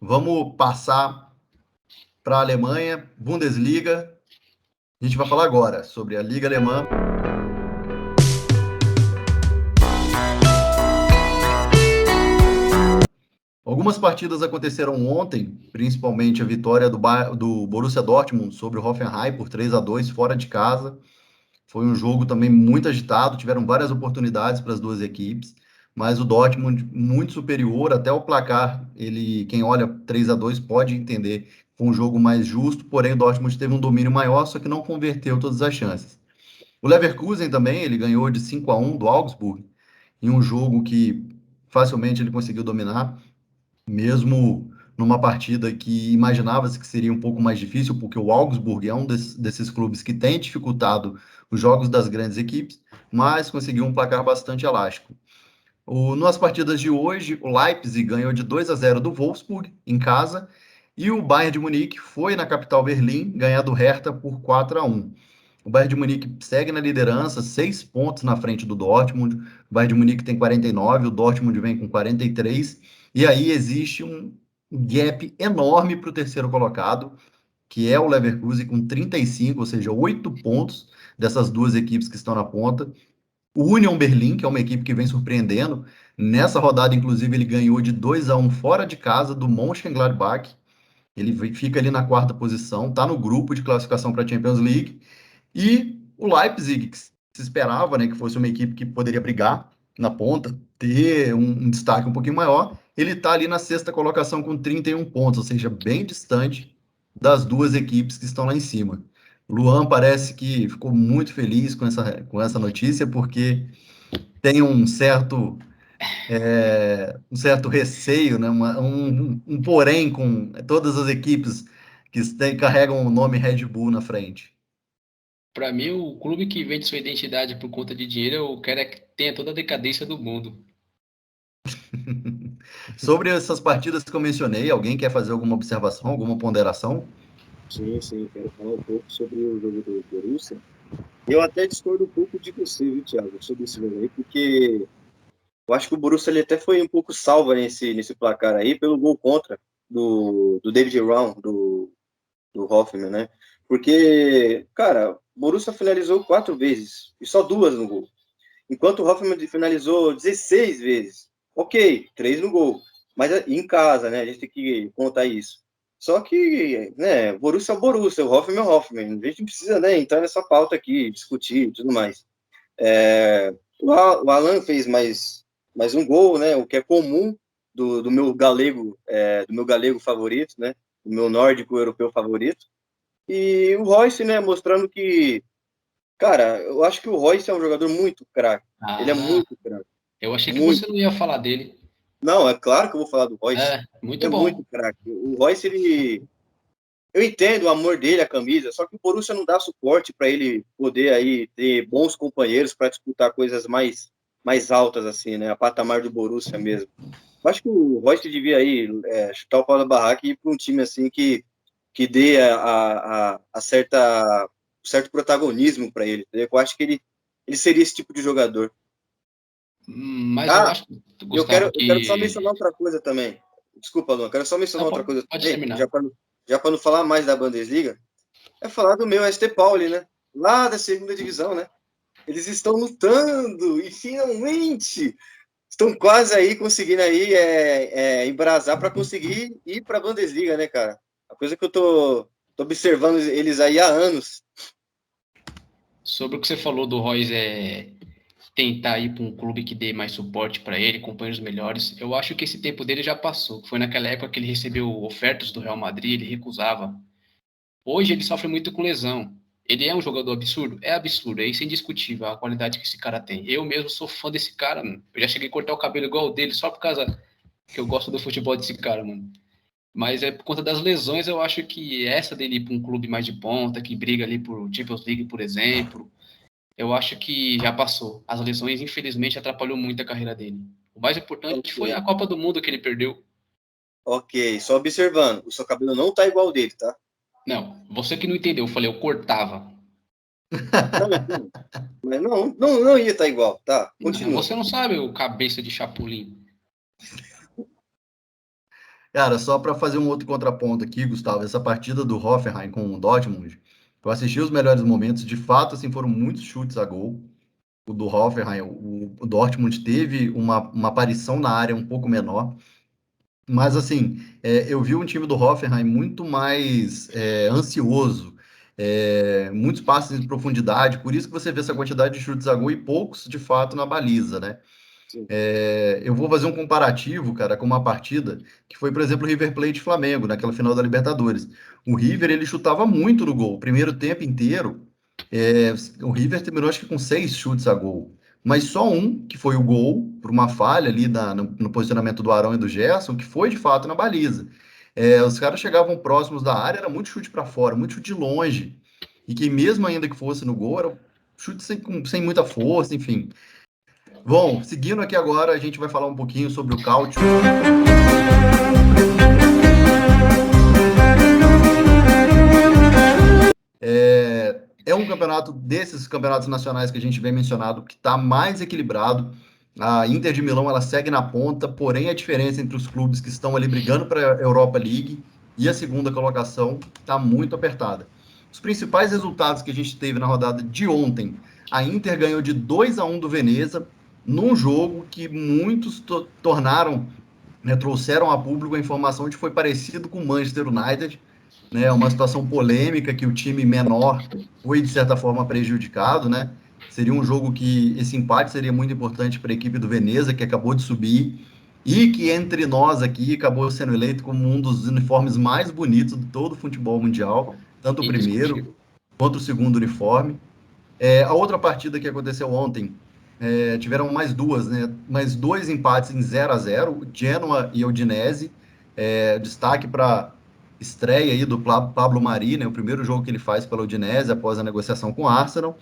Vamos passar para a Alemanha, Bundesliga. A gente vai falar agora sobre a Liga Alemã. Algumas partidas aconteceram ontem, principalmente a vitória do Borussia Dortmund sobre o Hoffenheim por 3-2 fora de casa. Foi um jogo também muito agitado, tiveram várias oportunidades para as duas equipes, mas o Dortmund muito superior, até o placar, quem olha 3-2 pode entender que foi um jogo mais justo, porém o Dortmund teve um domínio maior, só que não converteu todas as chances. O Leverkusen também, ele ganhou de 5-1 do Augsburg, em um jogo que facilmente ele conseguiu dominar, mesmo numa partida que imaginava-se que seria um pouco mais difícil, porque o Augsburg é um desses clubes que tem dificultado os jogos das grandes equipes, mas conseguiu um placar bastante elástico. Nas partidas de hoje, o Leipzig ganhou de 2-0 do Wolfsburg, em casa, e o Bayern de Munique foi na capital Berlim ganhar do Hertha por 4-1. O Bayern de Munique segue na liderança, 6 pontos na frente do Dortmund. O Bayern de Munique tem 49, o Dortmund vem com 43. E aí existe um gap enorme para o terceiro colocado, que é o Leverkusen com 35, ou seja, 8 pontos dessas duas equipes que estão na ponta. O Union Berlin, que é uma equipe que vem surpreendendo, nessa rodada, inclusive, ele ganhou de 2-1 fora de casa do Mönchengladbach. Ele fica ali na quarta posição, está no grupo de classificação para a Champions League. E o Leipzig, que se esperava, né, que fosse uma equipe que poderia brigar na ponta, ter um destaque um pouquinho maior, ele está ali na sexta colocação com 31 pontos, ou seja, bem distante das duas equipes que estão lá em cima. O Luan parece que ficou muito feliz com essa notícia, porque tem um certo receio, né, um porém com todas as equipes que carregam o nome Red Bull na frente.
Para mim, o clube que vende sua identidade por conta de dinheiro, eu quero é que tenha toda a decadência do mundo.
Sobre essas partidas que eu mencionei, alguém quer fazer alguma observação, alguma ponderação?
Sim, quero falar um pouco sobre o jogo do Borussia. Eu até discordo um pouco de você, viu, Thiago, sobre esse jogo aí, porque eu acho que o Borussia ele até foi um pouco salvo nesse placar aí pelo gol contra do David Raum, do Hoffmann, né? Porque, cara, o Borussia finalizou 4 vezes e só 2 no gol. Enquanto o Hoffmann finalizou 16 vezes. Ok, 3 no gol. Mas em casa, né? A gente tem que contar isso. Só que, né, o Borussia é o Borussia, o Hoffmann é o Hoffmann. A gente não precisa, né, entrar nessa pauta aqui, discutir e tudo mais. O Alan fez mais um gol, né? O que é comum do meu galego, do meu galego favorito, né? Do meu nórdico europeu favorito. E o Royce, né, mostrando que, cara, eu acho que o Royce é um jogador muito craque. Ele é muito craque.
Eu achei que
Muito.
você não ia falar dele.
Não, é claro que eu vou falar do Royce.
Muito
É
bom.
muito craque. O Royce, eu entendo o amor dele à camisa, só que o Borussia não dá suporte para ele poder aí ter bons companheiros para disputar coisas mais altas, assim, né? A patamar do Borussia mesmo. Eu acho que o Royce devia aí chutar o pau da barraca e ir para um time assim que dê a certo protagonismo para ele. Entendeu? Eu acho que ele seria esse tipo de jogador.
Mas eu acho, Gustavo,
eu quero só mencionar outra coisa também. Desculpa, Luan, quero só mencionar outra coisa
pode
também,
terminar.
já para não falar mais da Bundesliga, é falar do meu ST Pauli, né? Lá da segunda divisão, né? Eles estão lutando e finalmente estão quase aí conseguindo aí embrasar para conseguir ir para a Bundesliga, né, cara? A coisa que eu tô observando eles aí há anos.
Sobre o que você falou do Royce tentar ir para um clube que dê mais suporte para ele, companheiros melhores, eu acho que esse tempo dele já passou. Foi naquela época que ele recebeu ofertas do Real Madrid, ele recusava. Hoje ele sofre muito com lesão. Ele é um jogador absurdo? É absurdo, é isso indiscutível, a qualidade que esse cara tem. Eu mesmo sou fã desse cara, mano. Eu já cheguei a cortar o cabelo igual o dele, só por causa que eu gosto do futebol desse cara, mano. Mas por conta das lesões, eu acho que essa dele ir para um clube mais de ponta, que briga ali por Champions League, por exemplo, eu acho que já passou. As lesões, infelizmente, atrapalhou muito a carreira dele. O mais importante foi a Copa do Mundo que ele perdeu.
Ok, só observando, o seu cabelo não tá igual ao dele, tá?
Não, você que não entendeu, eu falei, eu cortava.
Mas não ia estar igual, tá? Continua.
Você não sabe o cabeça de chapulim.
Cara, só para fazer um outro contraponto aqui, Gustavo, essa partida do Hoffenheim com o Dortmund, eu assisti os melhores momentos, de fato, assim, foram muitos chutes a gol. O do Hoffenheim, o Dortmund teve uma aparição na área um pouco menor, mas assim, eu vi um time do Hoffenheim muito mais ansioso, muitos passes em profundidade, por isso que você vê essa quantidade de chutes a gol e poucos, de fato, na baliza, né?
Sim.
Eu vou fazer um comparativo, cara, com uma partida que foi, por exemplo, o River Plate e Flamengo, naquela final da Libertadores. O River, ele chutava muito no gol. O primeiro tempo inteiro, o River terminou, acho que com 6 chutes a gol. Mas só um, que foi o gol, por uma falha ali no posicionamento do Arão e do Gerson, que foi, de fato, na baliza. Os caras chegavam próximos da área, era muito chute para fora, muito chute de longe. E que mesmo ainda que fosse no gol, era chute sem muita força, enfim. Bom, seguindo aqui agora, a gente vai falar um pouquinho sobre o Cáutio. É um campeonato desses campeonatos nacionais que a gente vem mencionado que está mais equilibrado. A Inter de Milão ela segue na ponta, porém a diferença entre os clubes que estão ali brigando para a Europa League e a segunda colocação está muito apertada. Os principais resultados que a gente teve na rodada de ontem, a Inter ganhou de 2-1 do Veneza, num jogo que muitos trouxeram a público a informação de que foi parecido com o Manchester United, né? Uma situação polêmica que o time menor foi, de certa forma, prejudicado, né? Seria um jogo que esse empate seria muito importante para a equipe do Veneza, que acabou de subir, e que entre nós aqui acabou sendo eleito como um dos uniformes mais bonitos de todo o futebol mundial, tanto o primeiro quanto o segundo uniforme. A outra partida que aconteceu ontem, tiveram mais duas, né? Mais 2 empates em 0-0, Genoa e Udinese. Destaque para estreia aí do Pablo Mari, né? O primeiro jogo que ele faz pela Udinese após a negociação com o Arsenal.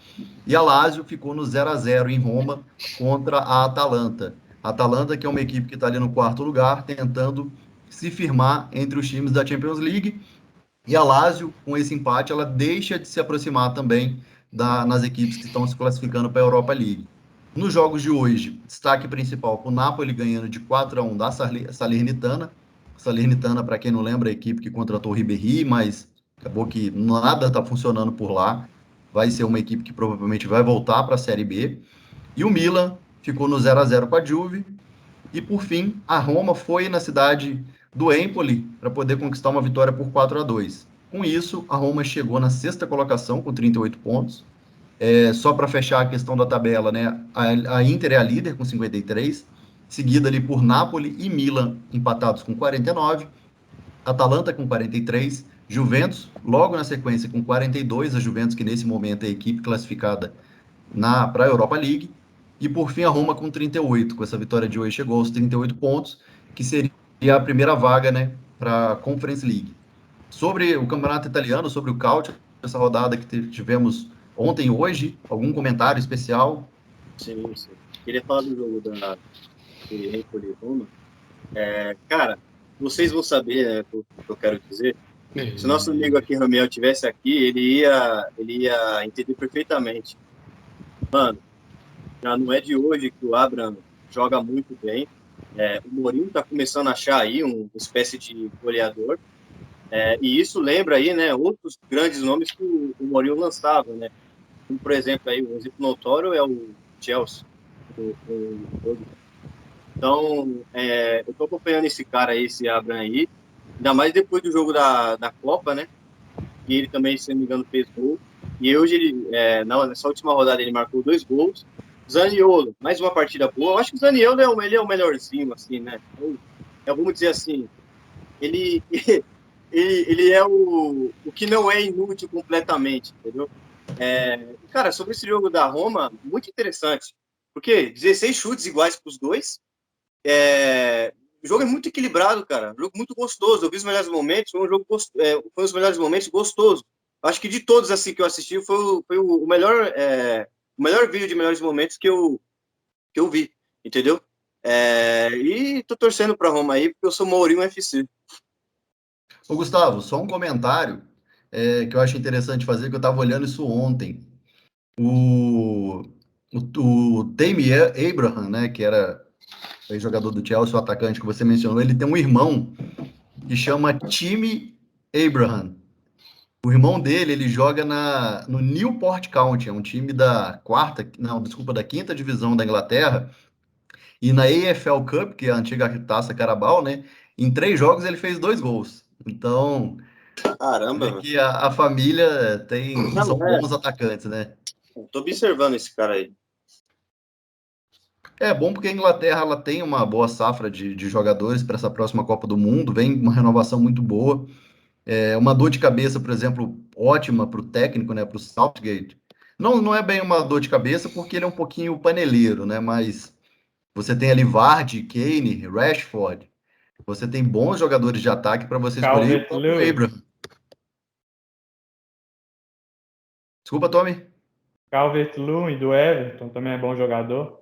E a Lazio ficou no 0-0 em Roma contra a Atalanta. A Atalanta, que é uma equipe que está ali no 4º lugar, tentando se firmar entre os times da Champions League. E a Lazio, com esse empate, ela deixa de se aproximar também nas equipes que estão se classificando para a Europa League. Nos jogos de hoje, destaque principal para o Napoli ganhando de 4-1 da Salernitana. Salernitana, para quem não lembra, é a equipe que contratou o Ribéry, mas acabou que nada está funcionando por lá. Vai ser uma equipe que provavelmente vai voltar para a Série B. E o Milan ficou no 0-0 com a Juve. E, por fim, a Roma foi na cidade do Empoli para poder conquistar uma vitória por 4-2. Com isso, a Roma chegou na 6ª colocação com 38 pontos. Só para fechar a questão da tabela, né? A Inter é a líder com 53, seguida ali por Napoli e Milan empatados com 49, Atalanta com 43, Juventus logo na sequência com 42, a Juventus que nesse momento é a equipe classificada para a Europa League, e por fim a Roma com 38, com essa vitória de hoje chegou aos 38 pontos, que seria a primeira vaga, né, para a Conference League. Sobre o campeonato italiano, sobre o Calcio, essa rodada que tivemos ontem e hoje, algum comentário especial?
Sim. Queria falar do jogo da Empoli e Roma. Cara, vocês vão saber o que eu quero dizer. Se o nosso amigo aqui, Ramiel, estivesse aqui, ele ia entender perfeitamente. Mano, já não é de hoje que o Abraham joga muito bem. O Mourinho está começando a achar aí uma espécie de goleador. E isso lembra aí, né, outros grandes nomes que o Mourinho lançava, né? Como, por exemplo, aí, um exemplo notório é o Chelsea. Então, eu tô acompanhando esse cara aí, esse Abraham aí, ainda mais depois do jogo da Copa, né? E ele também, se não me engano, fez gol. E hoje, nessa última rodada, ele marcou 2 gols. Zaniolo, mais uma partida boa. Eu acho que o Zaniolo ele é o melhorzinho, assim, né? Vamos dizer assim, ele é o que não é inútil completamente, entendeu? Cara, sobre esse jogo da Roma, muito interessante. Porque 16 chutes iguais para os dois. O jogo é muito equilibrado, cara. Um jogo muito gostoso. Eu vi os melhores momentos. Foi os melhores momentos gostoso. Acho que de todos assim que eu assisti, foi o melhor vídeo de melhores momentos que eu vi, entendeu? E tô torcendo para Roma aí, porque eu sou Mourinho FC.
Ô, Gustavo, só um comentário que eu acho interessante fazer, que eu estava olhando isso ontem. O Tammy Abraham, né, que era o jogador do Chelsea, o atacante que você mencionou, ele tem um irmão que chama Timmy Abraham. O irmão dele, ele joga no Newport County, é um time da 5ª divisão da Inglaterra, e na AFL Cup, que é a antiga Taça Carabao, né, em 3 jogos ele fez 2 gols. Então,
Caramba,
que a família são bons atacantes, né?
tô observando esse cara aí.
É bom porque a Inglaterra ela tem uma boa safra de jogadores para essa próxima Copa do Mundo, vem uma renovação muito boa. É uma dor de cabeça, por exemplo, ótima para o técnico, né, para o Southgate. Não é bem uma dor de cabeça porque ele é um pouquinho paneleiro, né? Mas você tem ali Vardy, Kane, Rashford. Você tem bons jogadores de ataque para você escolher e o próprio
Calvert-Lewin.
Abraham. Desculpa, Tommy.
Calvert-Lewin do Everton também é bom jogador.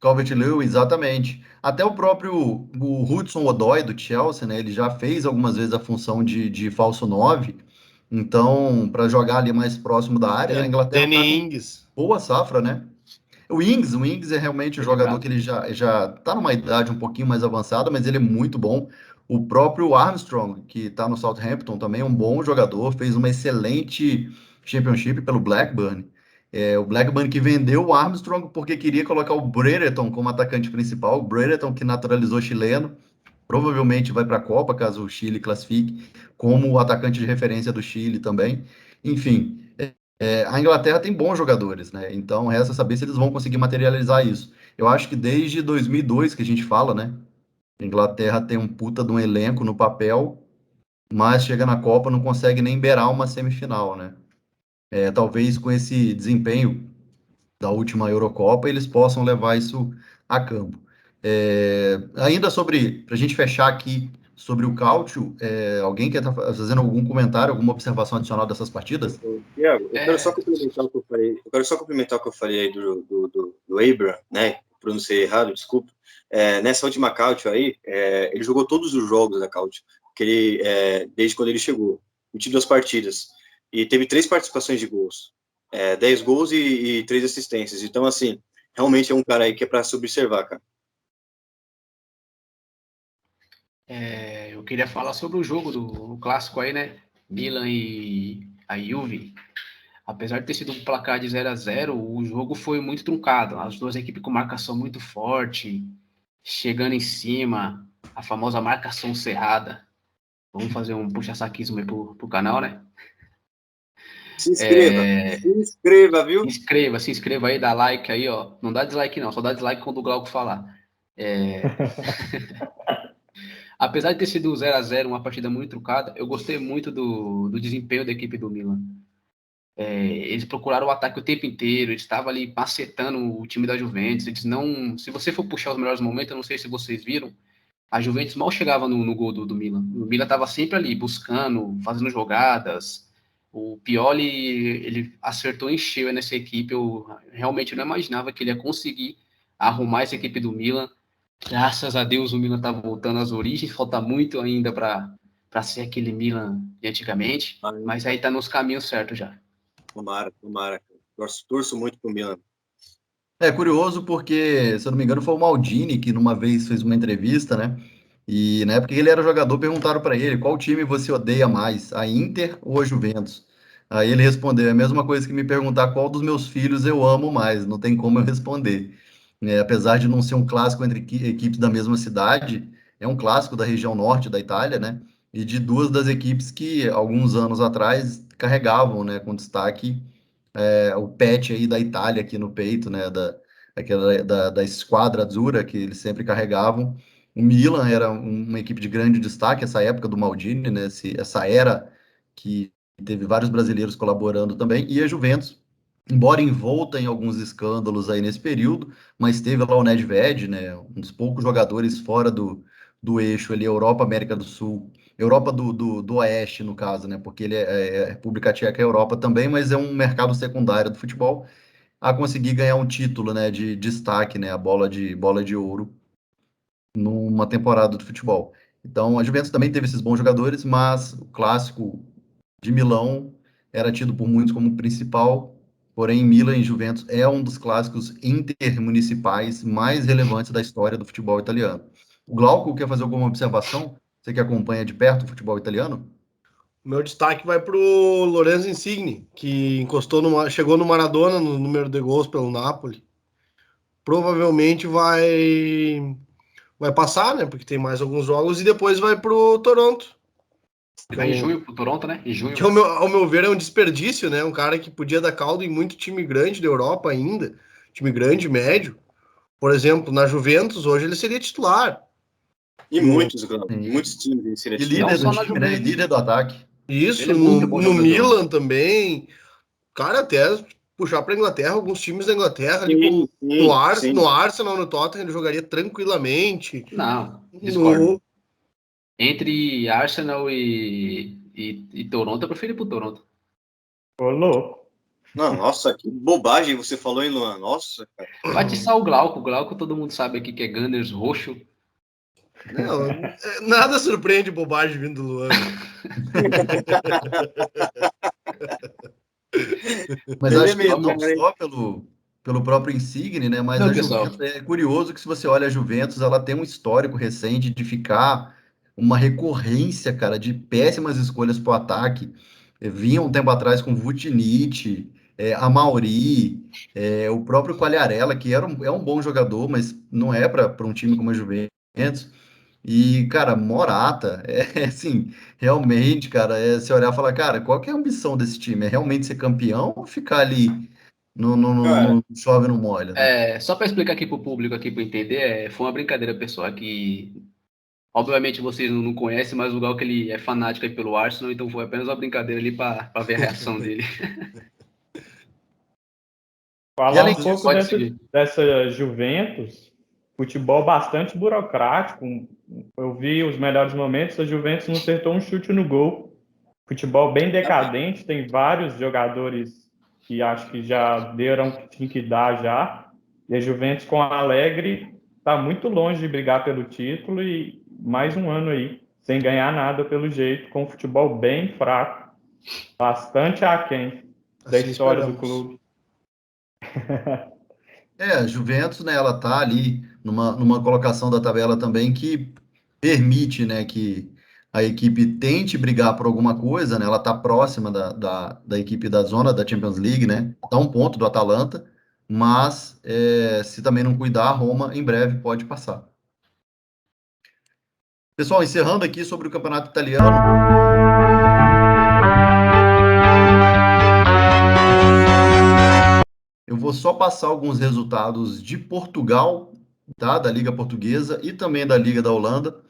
Calvert-Lewin, exatamente. Até o próprio o Hudson-Odoi do Chelsea, né? Ele já fez algumas vezes a função de falso 9. Então, para jogar ali mais próximo da área, a Inglaterra está
Danny
com
Ings.
boa safra, né? O Ings é realmente um
Foi
jogador
lembrado.
que ele já tá numa idade um pouquinho mais avançada, mas ele é muito bom. O próprio Armstrong, que está no Southampton, também é um bom jogador, fez uma excelente Championship pelo Blackburn. O Blackburn que vendeu o Armstrong porque queria colocar o Brereton como atacante principal. O Brereton que naturalizou chileno, provavelmente vai para a Copa, caso o Chile classifique, como o atacante de referência do Chile também. Enfim, a Inglaterra tem bons jogadores, né? Então, resta saber se eles vão conseguir materializar isso. Eu acho que desde 2002 que a gente fala, né? A Inglaterra tem um puta de um elenco no papel, mas chega na Copa não consegue nem beirar uma semifinal, né? Talvez com esse desempenho da última Eurocopa eles possam levar isso a campo. Ainda sobre, para a gente fechar aqui sobre o Cáutio, alguém quer estar fazendo algum comentário, alguma observação adicional dessas partidas?
Thiago, eu quero só
É,
complementar o que eu falei. Eu quero só complementar o que eu falei aí do Abraham, né? Pronunciei errado, desculpa. Nessa última Cáutio aí, ele jogou todos os jogos da Cáutio, que desde quando ele chegou, 22 partidas. E teve 3 participações de gols. 10 gols e 3 assistências. Então, assim, realmente é um cara aí que é para se observar, cara.
eu queria falar sobre o jogo do clássico aí, né? Milan e a Juve. Apesar de ter sido um placar de 0-0, o jogo foi muito truncado. As duas equipes com marcação muito forte, chegando em cima, a famosa marcação cerrada. Vamos fazer um puxa-saquismo aí pro canal, né?
Se inscreva, viu?
Se inscreva aí, dá like aí, ó. Não dá dislike não, só dá dislike quando o Glauco falar. Apesar de ter sido 0-0, uma partida muito truncada, eu gostei muito do desempenho da equipe do Milan. Eles procuraram o ataque o tempo inteiro, eles estavam ali macetando o time da Juventus. Eles não. Se você for puxar os melhores momentos, eu não sei se vocês viram, a Juventus mal chegava no gol do Milan. O Milan estava sempre ali, buscando, fazendo jogadas. O Pioli, ele acertou em cheio nessa equipe. Eu realmente não imaginava que ele ia conseguir arrumar essa equipe do Milan. Graças a Deus o Milan está voltando às origens. Falta muito ainda para ser aquele Milan de antigamente, mas aí está nos caminhos certos já.
Tomara. Torço muito pro Milan.
É curioso porque, se eu não me engano, foi o Maldini que numa vez fez uma entrevista, né? E na época que ele era jogador, perguntaram para ele qual time você odeia mais, a Inter ou a Juventus? Aí ele respondeu: é a mesma coisa que me perguntar qual dos meus filhos eu amo mais, não tem como eu responder. Apesar de não ser um clássico entre equipes da mesma cidade, é um clássico da região norte da Itália, né? E de duas das equipes que alguns anos atrás carregavam, né, com destaque o patch aí da Itália aqui no peito, né, da Squadra Azzurra que eles sempre carregavam. O Milan era uma equipe de grande destaque, essa época do Maldini, né, essa era que teve vários brasileiros colaborando também, e a Juventus, embora envolta em alguns escândalos aí nesse período, mas teve lá o Nedved, né, um dos poucos jogadores fora do eixo ali, Europa, América do Sul, Europa do Oeste, no caso, né? Porque ele República Tcheca é Europa também, mas é um mercado secundário do futebol, a conseguir ganhar um título, né, de destaque, né, a bola de ouro numa temporada do futebol. Então, a Juventus também teve esses bons jogadores, mas o clássico de Milão era tido por muitos como principal, porém Milan e Juventus é um dos clássicos intermunicipais mais relevantes da história do futebol italiano. O Glauco quer fazer alguma observação? Você que acompanha de perto o futebol italiano?
O meu destaque vai pro Lorenzo Insigne, que chegou no Maradona no número de gols pelo Napoli. Provavelmente vai passar, né? Porque tem mais alguns jogos e depois vai pro Toronto.
Ele vai em junho pro Toronto, né? Em junho.
Que ao meu ver é um desperdício, né? Um cara que podia dar caldo em muito time grande da Europa ainda, time grande, médio. Por exemplo, na Juventus, hoje ele seria titular.
E muitos times ele
E
seria
líder
Não
do
só na
time, né? E
Juventus.
líder do ataque.
Isso,
Ele é
no,
muito bom
no
jogador.
Milan também. Cara, até puxar para Inglaterra, alguns times da Inglaterra, ali como no Arsenal, no Tottenham, ele jogaria tranquilamente.
Não, discordo.
No,
Entre Arsenal e Toronto, eu prefiro ir pro Toronto.
Ô, louco.
Não, nossa, que bobagem você falou, hein, Luan? Nossa, cara.
Vai atiçar o Glauco. O Glauco todo mundo sabe aqui que é Gunners roxo.
não, nada surpreende bobagem vindo do Luan.
Mas
Ele
acho
é
que
meio
não
cara, hein?
só pelo próprio Insigne, né? Mas
Não,
a
pessoal.
Juventus é curioso que se você olha a Juventus, ela tem um histórico recente de ficar uma recorrência, cara, de péssimas escolhas para o ataque. Vinha um tempo atrás com Vucinic, Amauri, o próprio Quagliarella, que é um bom jogador, mas não é para um time como a Juventus. E, cara, Morata, assim, realmente, cara, você olhar e falar, cara, qual que é a ambição desse time? É realmente ser campeão ou ficar ali
Cara,
no chove no molha, né?
Só para explicar aqui pro público aqui para entender, foi uma brincadeira, pessoal, que obviamente vocês não conhecem, mas o Glauco ele é fanático aí pelo Arsenal, então foi apenas uma brincadeira ali para ver a reação dele.
E
Falar
além
um pouco
disso,
Pode seguir.
dessa Juventus, futebol bastante burocrático. Eu vi os melhores momentos, a Juventus não acertou um chute no gol. Futebol bem decadente, tem vários jogadores que acho que já deram o que tinha que dar já. E a Juventus com a Allegri está muito longe de brigar pelo título e mais um ano aí, sem ganhar nada pelo jeito, com um futebol bem fraco, bastante aquém da
Assim
história do
esperamos.
clube.
a Juventus, né, ela tá ali numa colocação da tabela também que permite, né, que a equipe tente brigar por alguma coisa, né? Ela tá próxima da equipe da zona da Champions League, né? Tá um ponto do Atalanta, mas se também não cuidar, a Roma em breve pode passar. Pessoal, encerrando aqui sobre o campeonato italiano. Eu vou só passar alguns resultados de Portugal, tá? Da Liga Portuguesa e também da Liga da Holanda.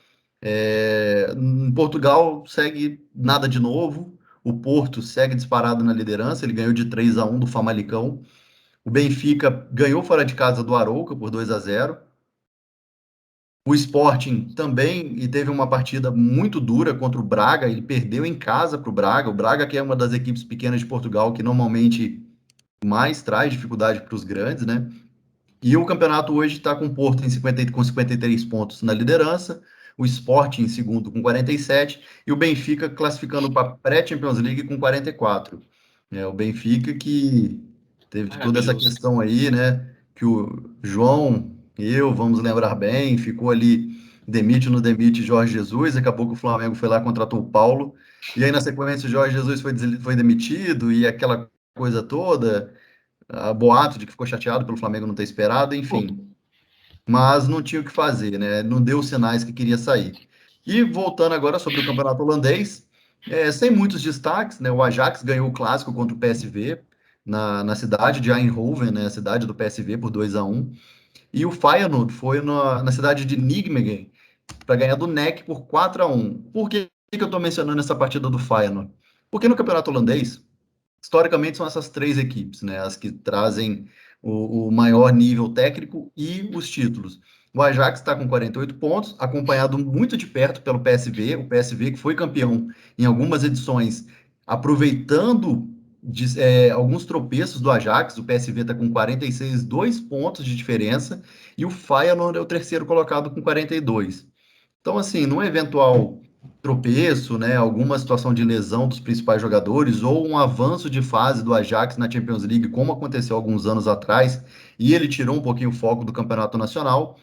Em Portugal segue nada de novo. O Porto segue disparado na liderança. Ele ganhou de 3-1 do Famalicão. O Benfica ganhou fora de casa do Arouca por 2-0. O Sporting também e teve uma partida muito dura contra o Braga. Ele perdeu em casa para o Braga. O Braga, que é uma das equipes pequenas de Portugal, que normalmente mais traz dificuldade para os grandes, né? E o campeonato hoje está com o Porto com 53 pontos na liderança, o Sporting em segundo com 47 e o Benfica classificando para a pré-Champions League com 44. O Benfica que teve toda essa
Maravilhoso.
questão aí, né? Que o João e eu, vamos lembrar bem, ficou ali demite ou não demite Jorge Jesus, acabou que o Flamengo foi lá, contratou o Paulo, e aí na sequência o Jorge Jesus foi demitido e aquela coisa toda, boato de que ficou chateado pelo Flamengo não ter esperado, enfim. Mas não tinha o que fazer, né? Não deu os sinais que queria sair. E voltando agora sobre o campeonato holandês, sem muitos destaques, né? O Ajax ganhou o clássico contra o PSV na cidade de Eindhoven, né? A cidade do PSV por 2-1. E o Feyenoord foi na cidade de Nijmegen para ganhar do NEC por 4-1. Por que eu estou mencionando essa partida do Feyenoord? Porque no campeonato holandês, historicamente são essas três equipes, né? As que trazem o maior nível técnico e os títulos. O Ajax está com 48 pontos, acompanhado muito de perto pelo PSV, o PSV que foi campeão em algumas edições, aproveitando alguns tropeços do Ajax. O PSV está com 46, 2 pontos de diferença, e o Feyenoord é o terceiro colocado com 42. Então, assim, num eventual tropeço, né, alguma situação de lesão dos principais jogadores ou um avanço de fase do Ajax na Champions League, como aconteceu alguns anos atrás, e ele tirou um pouquinho o foco do campeonato nacional,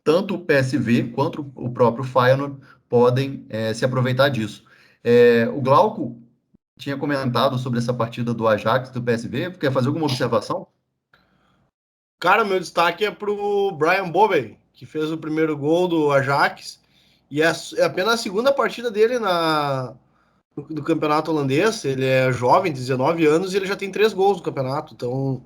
tanto o PSV quanto o próprio Feyenoord podem se aproveitar disso. O Glauco tinha comentado sobre essa partida do Ajax e do PSV. Quer fazer alguma observação?
Cara, meu destaque é pro Brian Bobey, que fez o primeiro gol do Ajax. E é apenas a segunda partida dele do campeonato holandês. Ele é jovem, 19 anos, e ele já tem 3 gols no campeonato. Então,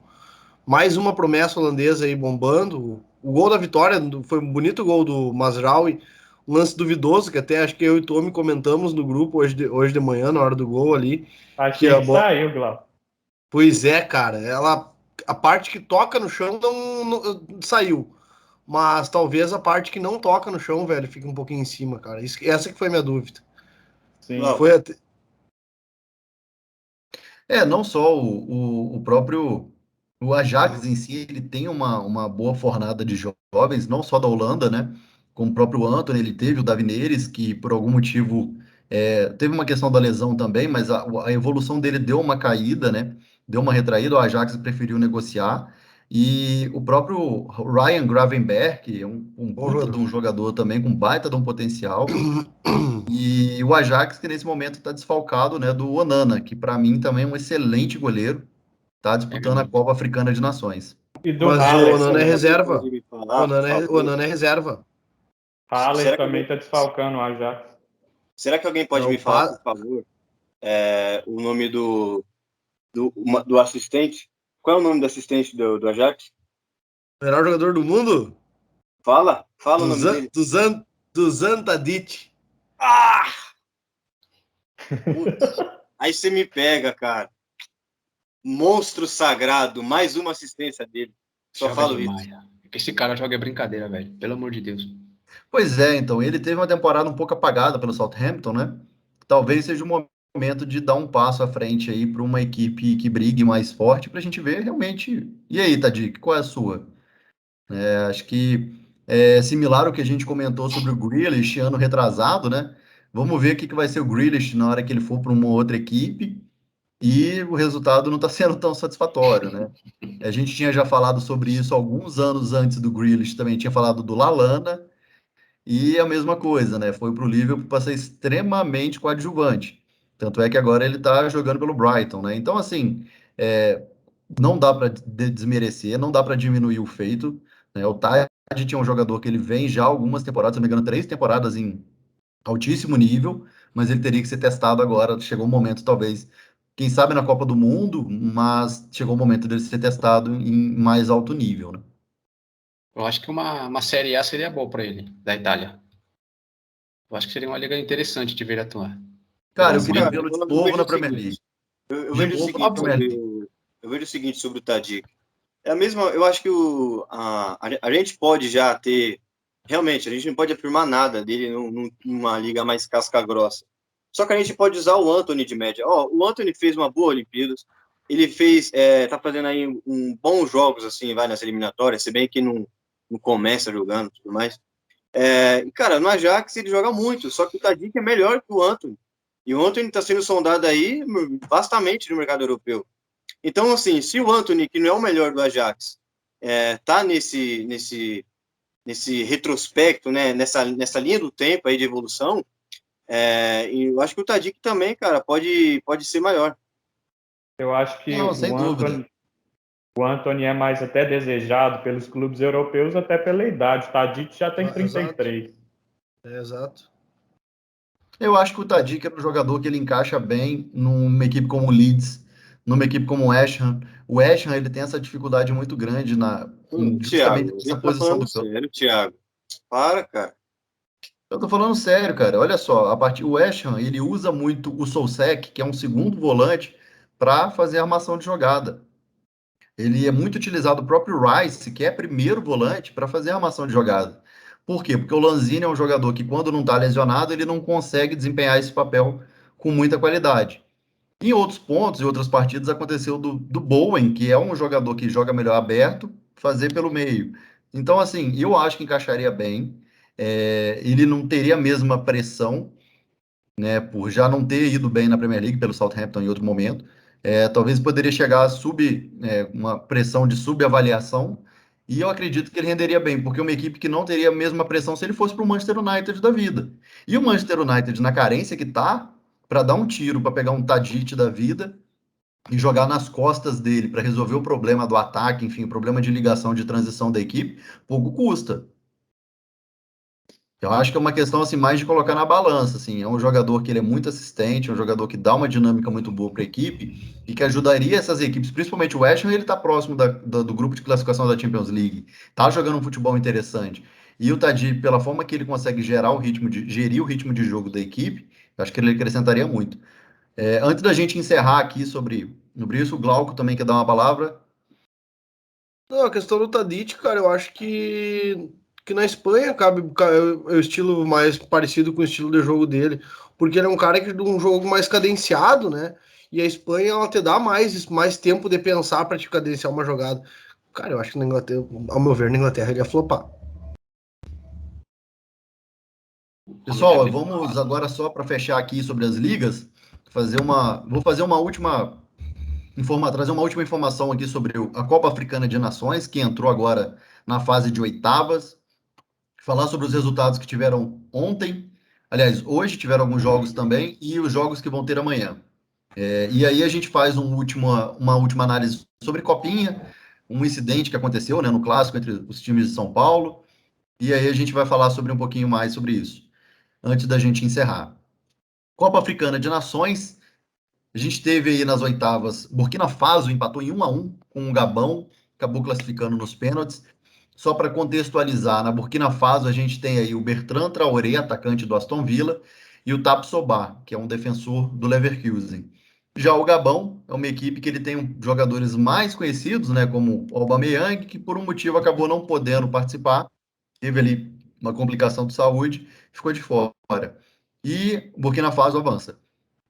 Mais uma promessa holandesa aí bombando. O gol da vitória foi um bonito gol do Mazraoui. Um lance duvidoso, que até acho que eu e o Tommy comentamos no grupo hoje de manhã, na hora do gol ali. Que
Achei
a
que
bola...
saiu, Glau.
Pois é, cara. A parte que toca no chão saiu. Mas talvez a parte que não toca no chão, velho, fique um pouquinho em cima, cara. Essa que foi a minha dúvida.
Sim.
Foi até...
Não só o próprio o Ajax em si, ele tem uma boa fornada de jovens, não só da Holanda, né? Como o próprio Antony, ele teve o Davi Neres, que por algum motivo teve uma questão da lesão também, mas a evolução dele deu uma caída, né? Deu uma retraída, o Ajax preferiu negociar. E o próprio Ryan Gravenberch, que é um
Bom
puta de
jogador.
um jogador também, com baita de um potencial. E o Ajax, que nesse momento está desfalcado, né, do Onana, que para mim também é um excelente goleiro, está
É
disputando a
mesmo.
Copa Africana de Nações.
E do
Mas o
Haller
Onana é
também.
Alguém pode
reserva.
me
O
falar, por
Onana o
favor?
Onana é reserva.
Haller
Será que
também
alguém,
tá desfalcando o Ajax.
será que alguém
É
pode
o
me falar, por
pa...
favor, o nome do assistente? Qual é o nome do assistente do Ajax?
melhor jogador do mundo?
Fala o
Do
nome
Zan,
dele.
do Zan, do Zan Tadic.
Ah! Putz. Aí você me pega, cara. Monstro sagrado, mais uma assistência dele. Só
Joga
falo isso.
demais. Que esse cara joga é brincadeira, velho. Pelo amor de Deus.
Pois é, então, ele teve uma temporada um pouco apagada pelo Southampton, né? Talvez seja o momento de dar um passo à frente aí para uma equipe que brigue mais forte, para a gente ver realmente. E aí, Tadic, qual é a sua? Acho que é similar ao que a gente comentou sobre o Grealish ano retrasado, né? Vamos ver o que que vai ser o Grealish na hora que ele for para uma outra equipe. E o resultado não está sendo tão satisfatório, né? A gente tinha já falado sobre isso alguns anos antes do Grealish, também tinha falado do Lalana, e a mesma coisa, né? Foi para o Liverpool para ser extremamente coadjuvante. Tanto é que agora ele está jogando pelo Brighton, né? Então, assim, é, não dá para desmerecer, não dá para diminuir o feito, né? O Tadic é um jogador que ele vem já algumas temporadas, se não me engano, 3 temporadas em altíssimo nível, mas ele teria que ser testado agora. Chegou um momento, talvez, quem sabe na Copa do Mundo, mas chegou o momento dele ser testado em mais alto nível, né?
Eu acho que uma Série A seria boa para ele, da Itália. Eu acho que seria uma liga interessante de ver ele atuar.
Cara, eu
Mas,
queria
cara,
vê-lo de
eu
novo
vejo
na
o
Premier
seguinte.
League.
Eu
De
vejo o
novo na
seguinte
Premier
sobre
League.
eu vejo o seguinte sobre o Tadic. É a mesma, eu acho que a gente pode já ter, realmente, a gente não pode afirmar nada dele numa liga mais casca grossa. Só que a gente pode usar o Antony de média. Ó, o Antony fez uma boa Olimpíadas, ele tá fazendo aí bons jogos, assim, vai nas eliminatórias, se bem que não começa jogando e tudo mais. E, cara, no Ajax ele joga muito, só que o Tadic é melhor que o Antony. E o Antony está sendo sondado aí vastamente no mercado europeu. Então, assim, se o Antony, que não é o melhor do Ajax, tá nesse retrospecto, né, nessa linha do tempo aí de evolução, eu acho que o Tadic também, cara, pode ser maior.
Eu acho que
Não, sem dúvida.
O Antony é mais até desejado pelos clubes europeus, até pela idade. O Tadic já tem
Exato.
33.
Exato.
Eu acho que o Tadic é um jogador que ele encaixa bem numa equipe como o Leeds, numa equipe como o West Ham. O West Ham, ele tem essa dificuldade muito grande justamente
Thiago, a
nessa
gente tá
posição
falando
do campo.
sério, Thiago. Para, cara.
Eu tô falando sério, cara. Olha só, o West Ham, ele usa muito o Soucek, que é um segundo volante, para fazer armação de jogada. Ele é muito utilizado o próprio Rice, que é primeiro volante, para fazer armação de jogada. Por quê? Porque o Lanzini é um jogador que, quando não está lesionado, ele não consegue desempenhar esse papel com muita qualidade. Em outros pontos, em outras partidas, aconteceu do Bowen, que é um jogador que joga melhor aberto, fazer pelo meio. Então, assim, eu acho que encaixaria bem. Ele não teria a mesma pressão, né, por já não ter ido bem na Premier League pelo Southampton em outro momento. Talvez poderia chegar a uma pressão de subavaliação, e eu acredito que ele renderia bem, porque é uma equipe que não teria a mesma pressão se ele fosse para o Manchester United da vida. E o Manchester United, na carência que tá, para dar um tiro, para pegar um Tadic da vida e jogar nas costas dele para resolver o problema do ataque, enfim, o problema de ligação, de transição da equipe, pouco custa. Eu acho que é uma questão assim mais de colocar na balança, assim, é um jogador que ele é muito assistente, é um jogador que dá uma dinâmica muito boa para a equipe e que ajudaria essas equipes, principalmente o West Ham, ele está próximo do grupo de classificação da Champions League, tá jogando um futebol interessante. E o Tadi, pela forma que ele consegue gerir o ritmo de jogo da equipe, eu acho que ele acrescentaria muito. Antes da gente encerrar aqui sobre isso, o Glauco também quer dar uma palavra.
Não, a questão do Tadic, cara, eu acho que na Espanha é o estilo mais parecido com o estilo de jogo dele, porque ele é um cara que um jogo mais cadenciado, né? E a Espanha ela te dá mais tempo de pensar para te cadenciar uma jogada. Cara, eu acho que na Inglaterra, ao meu ver, na Inglaterra ele ia flopar.
Pessoal, vamos agora só para fechar aqui sobre as ligas, vou fazer uma trazer uma última informação aqui sobre a Copa Africana de Nações, que entrou agora na fase de oitavas. Falar sobre os resultados que tiveram ontem. Aliás, hoje tiveram alguns jogos também e os jogos que vão ter amanhã. E aí a gente faz uma última análise sobre Copinha, um incidente que aconteceu, né, no clássico entre os times de São Paulo. E aí a gente vai falar sobre um pouquinho mais sobre isso, antes da gente encerrar. Copa Africana de Nações, a gente teve aí nas oitavas, Burkina Faso empatou em 1-1 com o Gabão, acabou classificando nos pênaltis. Só para contextualizar, na Burkina Faso a gente tem aí o Bertrand Traoré, atacante do Aston Villa, e o Tapsoba, que é um defensor do Leverkusen. Já o Gabão é uma equipe que ele tem jogadores mais conhecidos, né, como o Aubameyang, que por um motivo acabou não podendo participar, teve ali uma complicação de saúde, ficou de fora. E o Burkina Faso avança.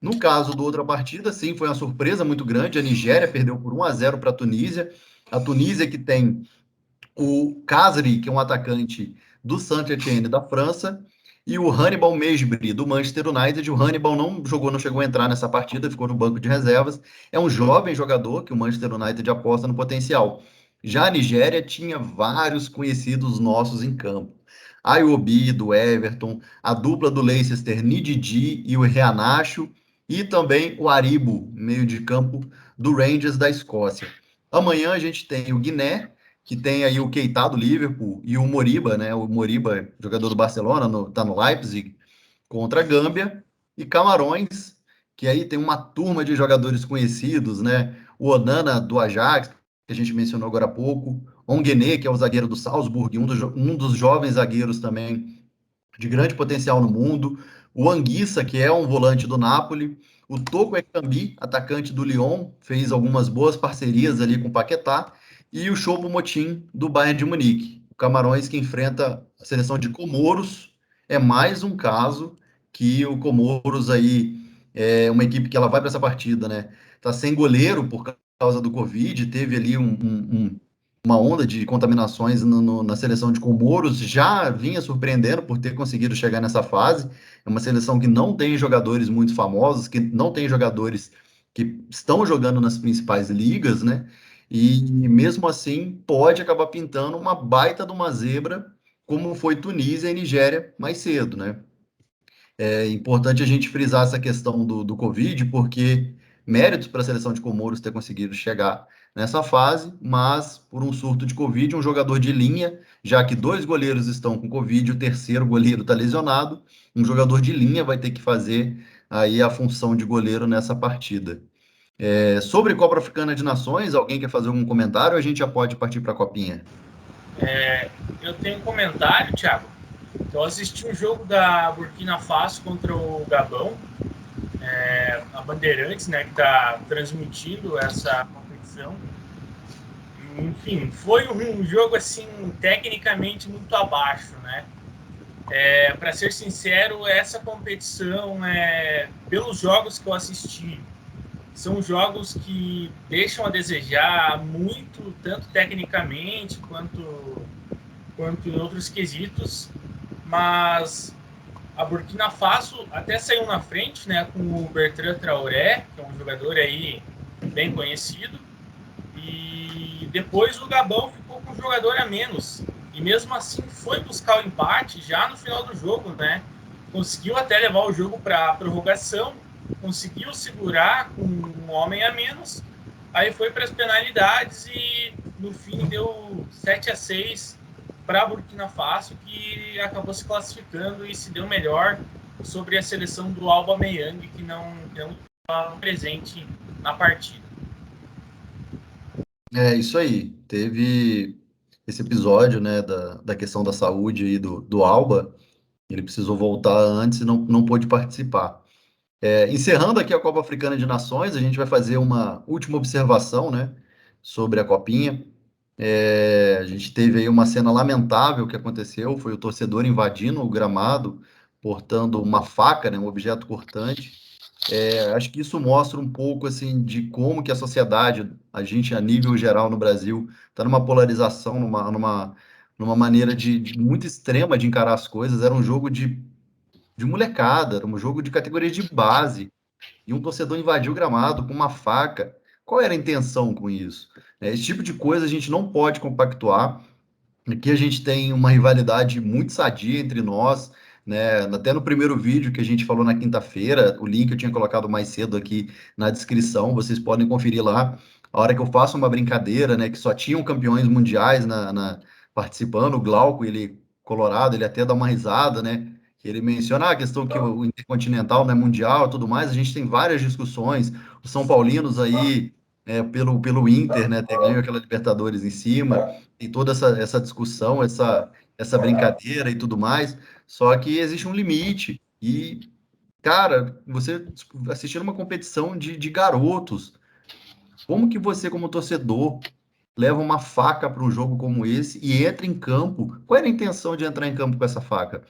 No caso da outra partida, sim, foi uma surpresa muito grande. A Nigéria perdeu por 1-0 para a Tunísia. A Tunísia que tem o Khazri, que é um atacante do Saint-Étienne da França, e o Hannibal Mejbri, do Manchester United. O Hannibal não jogou, não chegou a entrar nessa partida, ficou no banco de reservas. É um jovem jogador que o Manchester United aposta no potencial. Já a Nigéria tinha vários conhecidos nossos em campo. Ayobi, do Everton, a dupla do Leicester, Ndidi e o Iheanacho, e também o Aribo, meio de campo do Rangers da Escócia. Amanhã a gente tem o Guiné, que tem aí o Keita do Liverpool e o Moriba, né? O Moriba, jogador do Barcelona, tá no Leipzig, contra a Gâmbia, e Camarões, que aí tem uma turma de jogadores conhecidos, né? O Onana do Ajax, que a gente mencionou agora há pouco, Onguené, que é o zagueiro do Salzburg, um dos jovens zagueiros também de grande potencial no mundo, o Anguissa, que é um volante do Napoli, o Toko Ekambi, atacante do Lyon, fez algumas boas parcerias ali com o Paquetá, e o Choupo-Moting, do Bayern de Munique. O Camarões que enfrenta a seleção de Comoros, é mais um caso que o Comoros aí, é uma equipe que ela vai para essa partida, né? Tá sem goleiro por causa do Covid, teve ali uma onda de contaminações na seleção de Comoros, já vinha surpreendendo por ter conseguido chegar nessa fase. É uma seleção que não tem jogadores muito famosos, que não tem jogadores que estão jogando nas principais ligas, né? E mesmo assim pode acabar pintando uma baita de uma zebra, como foi Tunísia e Nigéria mais cedo, né? É importante a gente frisar essa questão do Covid, porque méritos para a seleção de Comoros ter conseguido chegar nessa fase, mas por um surto de Covid, um jogador de linha, já que dois goleiros estão com Covid, o terceiro goleiro está lesionado, um jogador de linha vai ter que fazer aí a função de goleiro nessa partida. Sobre Copa Africana de Nações, alguém quer fazer algum comentário ou a gente já pode partir para a Copinha?
Eu tenho um comentário, Thiago. Eu assisti um jogo da Burkina Faso contra o Gabão, a Bandeirantes, né, que está transmitindo essa competição. Enfim, foi um jogo assim tecnicamente muito abaixo, né? Para ser sincero, essa competição, pelos jogos que eu assisti, são jogos que deixam a desejar muito, tanto tecnicamente quanto em outros quesitos, mas a Burkina Faso até saiu na frente, né, com o Bertrand Traoré, que é um jogador aí bem conhecido, e depois o Gabão ficou com um jogador a menos, e mesmo assim foi buscar o empate já no final do jogo, né, conseguiu até levar o jogo para a prorrogação, conseguiu segurar com um homem a menos, aí foi para as penalidades e no fim deu 7-6 para Burkina Faso, que acabou se classificando e se deu melhor sobre a seleção do Alba Meyang, que não estava presente na partida.
É isso aí. Teve esse episódio, né, da questão da saúde aí do Alba. Ele precisou voltar antes e não pôde participar. Encerrando aqui a Copa Africana de Nações, a gente vai fazer uma última observação, né, sobre a Copinha. A gente teve aí uma cena lamentável que aconteceu, foi o torcedor invadindo o gramado, portando uma faca, né, um objeto cortante. Acho que isso mostra um pouco assim de como que a sociedade, a gente a nível geral no Brasil, está numa polarização, numa maneira de muito extrema de encarar as coisas. Era um jogo de molecada, era um jogo de categoria de base, e um torcedor invadiu o gramado com uma faca. Qual era a intenção com isso? Esse tipo de coisa a gente não pode compactuar. Aqui a gente tem uma rivalidade muito sadia entre nós, né? Até no primeiro vídeo que a gente falou na quinta-feira, o link eu tinha colocado mais cedo aqui na descrição, vocês podem conferir lá. A hora que eu faço uma brincadeira, né? Que só tinham campeões mundiais participando, o Glauco, ele colorado, ele até dá uma risada, né? Que ele menciona a questão que o Intercontinental não é mundial e tudo mais. A gente tem várias discussões. Os São Paulinos aí, pelo Inter, né? Ter ganho aquela Libertadores em cima, tem toda essa discussão, essa brincadeira e tudo mais, só que existe um limite. E, cara, você assistindo uma competição de garotos, como que você, como torcedor, leva uma faca para um jogo como esse e entra em campo? Qual era a intenção de entrar em campo com essa faca?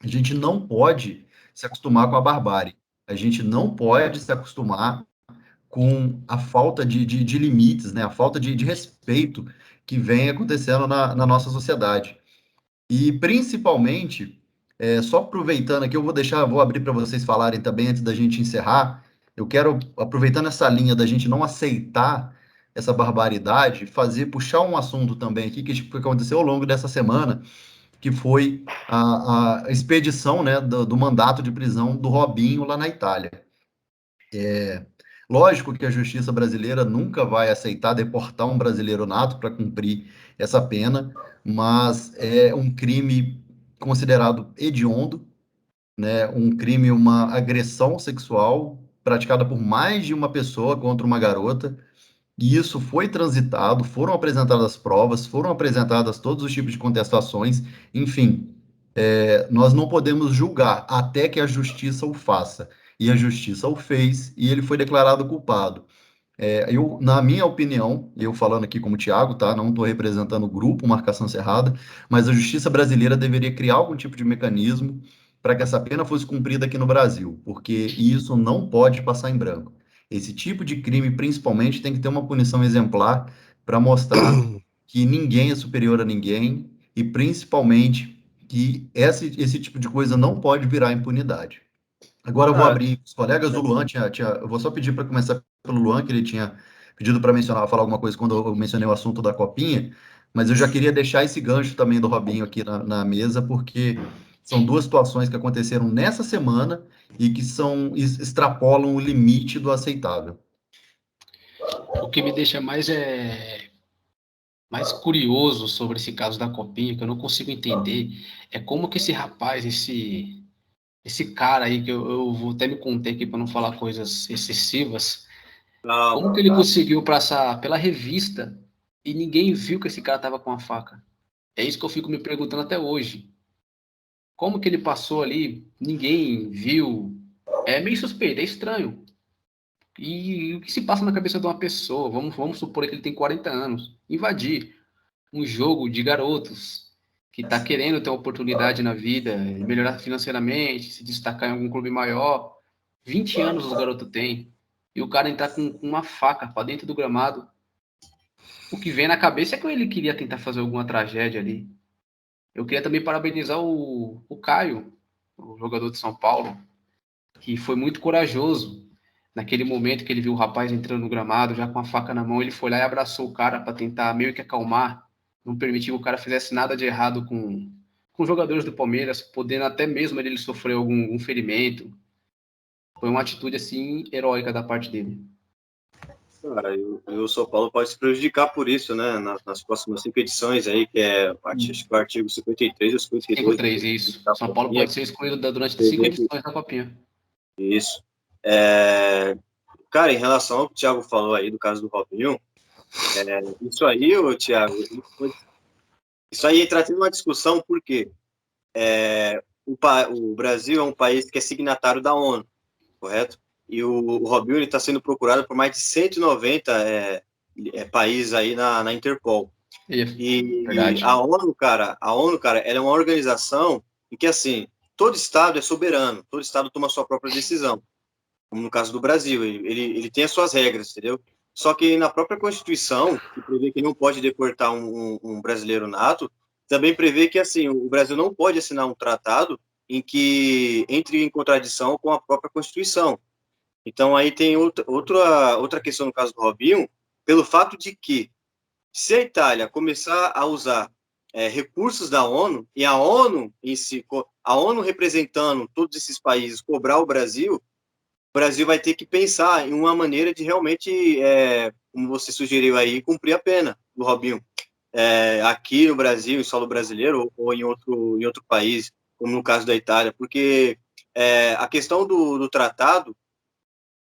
A gente não pode se acostumar com a barbárie. A gente não pode se acostumar com a falta de limites, né? A falta de respeito que vem acontecendo na nossa sociedade. E principalmente, só aproveitando aqui, vou abrir para vocês falarem também antes da gente encerrar. Eu quero, aproveitando essa linha da gente não aceitar essa barbaridade, puxar um assunto também aqui que aconteceu ao longo dessa semana, que foi a expedição, né, do mandato de prisão do Robinho lá na Itália. Lógico que a justiça brasileira nunca vai aceitar deportar um brasileiro nato para cumprir essa pena, mas é um crime considerado hediondo, né? Um crime, uma agressão sexual praticada por mais de uma pessoa contra uma garota. E isso foi transitado, foram apresentadas provas, foram apresentadas todos os tipos de contestações, enfim, nós não podemos julgar até que a justiça o faça. E a justiça o fez e ele foi declarado culpado. Na minha opinião, eu falando aqui como Thiago, tá? Não estou representando o grupo Marcação Cerrada, mas a justiça brasileira deveria criar algum tipo de mecanismo para que essa pena fosse cumprida aqui no Brasil, porque isso não pode passar em branco. Esse tipo de crime, principalmente, tem que ter uma punição exemplar para mostrar que ninguém é superior a ninguém e, principalmente, que esse tipo de coisa não pode virar impunidade. Agora eu vou abrir os colegas. O Luan eu vou só pedir para começar pelo Luan, que ele tinha pedido para falar alguma coisa quando eu mencionei o assunto da copinha, mas eu já queria deixar esse gancho também do Robinho aqui na mesa, porque são duas situações que aconteceram nessa semana e que extrapolam o limite do aceitável.
O que me deixa mais curioso sobre esse caso da Copinha, que eu não consigo entender, é como que esse rapaz, esse cara aí, que eu vou até me conter aqui para não falar coisas excessivas, como que ele conseguiu passar pela revista e ninguém viu que esse cara tava com a faca? É isso que eu fico me perguntando até hoje. Como que ele passou ali, ninguém viu? É meio suspeito, é estranho. E o que se passa na cabeça de uma pessoa? Vamos supor que ele tem 40 anos. Invadir um jogo de garotos que está querendo ter uma oportunidade na vida, melhorar financeiramente, se destacar em algum clube maior. 20 anos o garoto tem. E o cara entrar com uma faca para dentro do gramado. O que vem na cabeça é que ele queria tentar fazer alguma tragédia ali. Eu queria também parabenizar o Caio, o jogador de São Paulo, que foi muito corajoso. Naquele momento que ele viu o rapaz entrando no gramado, já com a faca na mão, ele foi lá e abraçou o cara para tentar meio que acalmar, não permitir que o cara fizesse nada de errado com os jogadores do Palmeiras, podendo até mesmo ele sofrer algum ferimento. Foi uma atitude, assim, heróica da parte dele.
Cara, e o São Paulo pode se prejudicar por isso, né? Nas próximas 5 edições aí, que é acho que o artigo 53 e 52.
5-3, isso.
Da
São Paulo
Copinha,
pode ser excluído durante 5
prevê que-
edições da Copinha.
Isso. Cara, em relação ao que o Thiago falou aí do caso do Robinho, isso aí, Thiago, isso aí entra em uma discussão porque o Brasil é um país que é signatário da ONU, correto? E o Robinho está sendo procurado por mais de 190 países aí na Interpol.
Verdade.
E a ONU, cara, ela é uma organização em que, assim, todo Estado é soberano, todo Estado toma a sua própria decisão, como no caso do Brasil, ele tem as suas regras, entendeu? Só que na própria Constituição, que prevê que não pode deportar um brasileiro nato, também prevê que, assim, o Brasil não pode assinar um tratado em que entre em contradição com a própria Constituição. Então, aí tem outra questão no caso do Robinho, pelo fato de que, se a Itália começar a usar recursos da ONU, e a ONU em si, a ONU representando todos esses países, cobrar o Brasil vai ter que pensar em uma maneira de realmente, como você sugeriu aí, cumprir a pena do Robinho. Aqui no Brasil, em solo brasileiro, ou em outro país, como no caso da Itália, porque a questão do tratado,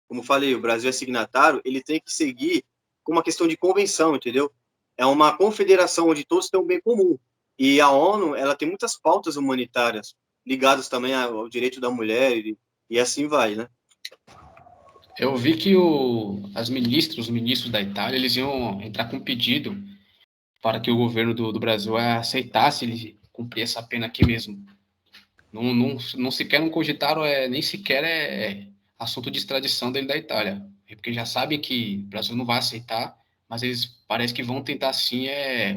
como falei, o Brasil é signatário, ele tem que seguir com uma questão de convenção, entendeu? É uma confederação onde todos têm um bem comum. E a ONU, ela tem muitas pautas humanitárias ligadas também ao direito da mulher e assim vai, né?
Eu vi que os ministros da Itália, eles iam entrar com um pedido para que o governo do Brasil aceitasse ele cumprir essa pena aqui mesmo. Não sequer não cogitaram, nem sequer assunto de extradição dele da Itália. Porque já sabem que o Brasil não vai aceitar, mas eles parece que vão tentar sim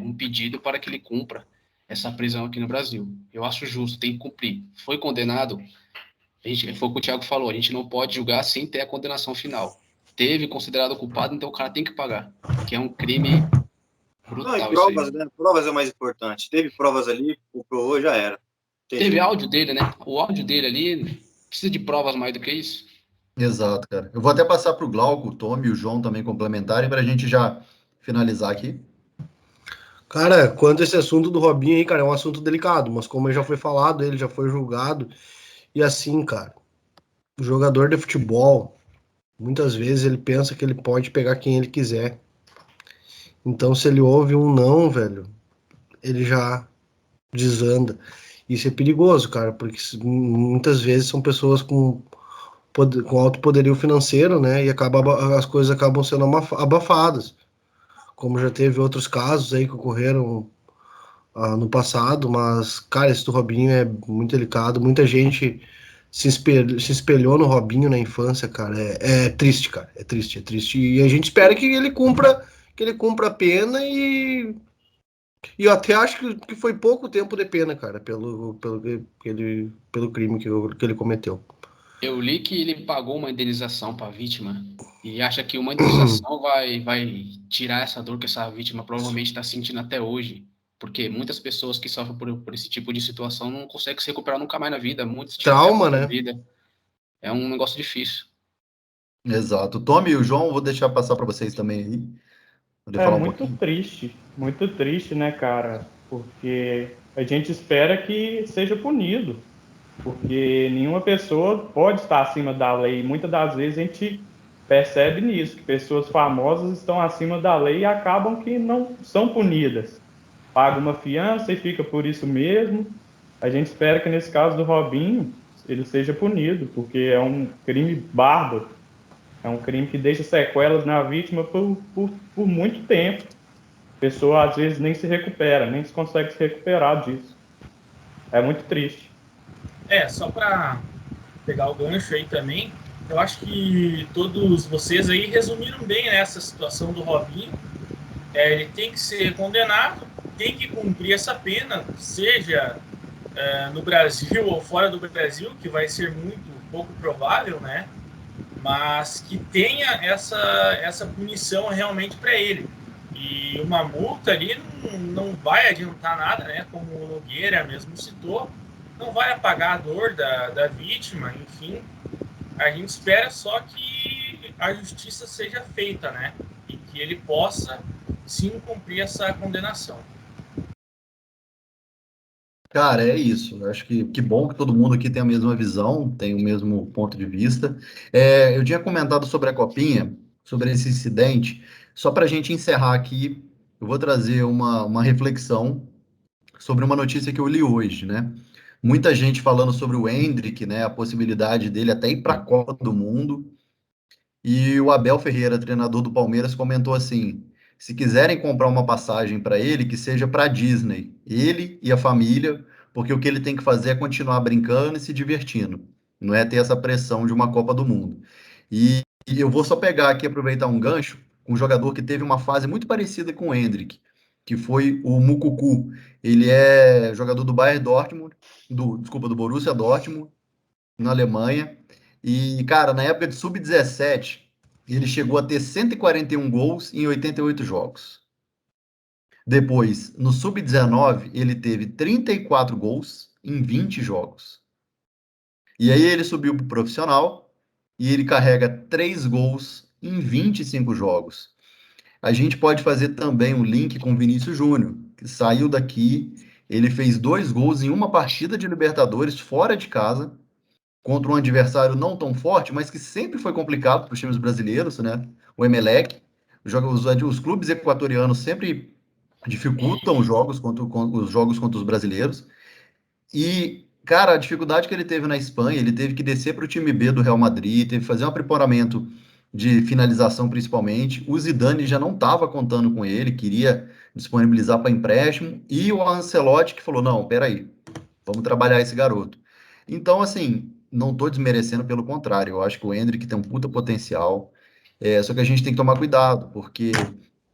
um pedido para que ele cumpra essa prisão aqui no Brasil. Eu acho justo, tem que cumprir. Foi condenado, foi o que o Thiago falou, a gente não pode julgar sem ter a condenação final. Teve considerado culpado, então o cara tem que pagar, que é um crime brutal.
Não, e provas, né? Provas é o mais importante. Teve provas ali, provou, já era.
Teve áudio dele, né? O áudio dele ali precisa de provas mais do que isso.
Exato, cara. Eu vou até passar para o Glauco, o Tommy e o João também complementarem para a gente já finalizar aqui.
Cara, quanto a esse assunto do Robinho aí, cara, é um assunto delicado, mas como já foi falado, ele já foi julgado. E assim, cara, o jogador de futebol, muitas vezes ele pensa que ele pode pegar quem ele quiser. Então, se ele ouve um não, velho, ele já desanda. Isso é perigoso, cara, porque muitas vezes são pessoas com alto poderio financeiro, né? E as coisas acabam sendo abafadas. Como já teve outros casos aí que ocorreram no passado, mas, cara, esse do Robinho é muito delicado. Muita gente se espelhou no Robinho na infância, cara. É triste, cara. É triste, é triste. E a gente espera que ele cumpra a pena e eu até acho que foi pouco tempo de pena, cara, pelo crime que ele cometeu.
Eu li que ele pagou uma indenização para a vítima e acha que uma indenização vai tirar essa dor que essa vítima provavelmente está sentindo até hoje. Porque muitas pessoas que sofrem por esse tipo de situação não conseguem se recuperar nunca mais na vida. Muitos
Trauma, né?
Vida. É um negócio difícil.
Exato. O Tommy e o João, vou deixar passar para vocês também aí. Poder falar um pouquinho.
Muito triste, né, cara? Porque a gente espera que seja punido. Porque nenhuma pessoa pode estar acima da lei. Muitas das vezes a gente percebe nisso, que pessoas famosas estão acima da lei e acabam que não são punidas. Paga uma fiança e fica por isso mesmo. A gente espera que nesse caso do Robinho ele seja punido, porque é um crime bárbaro. É um crime que deixa sequelas na vítima por muito tempo. A pessoa às vezes nem se recupera, nem se consegue se recuperar disso. É muito triste.
Só para pegar o gancho aí também, eu acho que todos vocês aí resumiram bem essa situação do Robinho. Ele tem que ser condenado, tem que cumprir essa pena, seja no Brasil ou fora do Brasil, que vai ser muito pouco provável, né? Mas que tenha essa punição realmente para ele. E uma multa ali não vai adiantar nada, né? Como o Nogueira mesmo citou, não vai apagar a dor da vítima, enfim. A gente espera só que a justiça seja feita, né? que ele possa sim cumprir essa condenação.
Cara, é isso. Eu acho que bom que todo mundo aqui tem a mesma visão, tem o mesmo ponto de vista. Eu tinha comentado sobre a Copinha, sobre esse incidente. Só para a gente encerrar aqui, eu vou trazer uma reflexão sobre uma notícia que eu li hoje, né? Muita gente falando sobre o Endrick, né? A possibilidade dele até ir para a Copa do Mundo. E o Abel Ferreira, treinador do Palmeiras, comentou assim: se quiserem comprar uma passagem para ele, que seja para Disney, ele e a família, porque o que ele tem que fazer é continuar brincando e se divertindo, não é ter essa pressão de uma Copa do Mundo. E eu vou só pegar aqui, aproveitar um gancho, com um jogador que teve uma fase muito parecida com o Endrick, que foi o Mucucu. Ele é jogador do Bayern Dortmund, desculpa, do Borussia Dortmund, na Alemanha. E, cara, na época de sub-17, ele chegou a ter 141 gols em 88 jogos. Depois, no sub-19, ele teve 34 gols em 20 jogos. E aí ele subiu para o profissional e ele carrega 3 gols em 25 jogos. A gente pode fazer também um link com o Vinícius Júnior, que saiu daqui, ele fez 2 gols em uma partida de Libertadores fora de casa, contra um adversário não tão forte, mas que sempre foi complicado para os times brasileiros, né? O Emelec, os clubes equatorianos sempre dificultam os jogos contra os brasileiros. E, cara, a dificuldade que ele teve na Espanha, ele teve que descer para o time B do Real Madrid, teve que fazer um aprimoramento de finalização principalmente. O Zidane já não estava contando com ele, queria disponibilizar para empréstimo, e o Ancelotti que falou: não, peraí, vamos trabalhar esse garoto. Então, assim, não estou desmerecendo, pelo contrário, eu acho que o Endrick tem um puta potencial, só que a gente tem que tomar cuidado, porque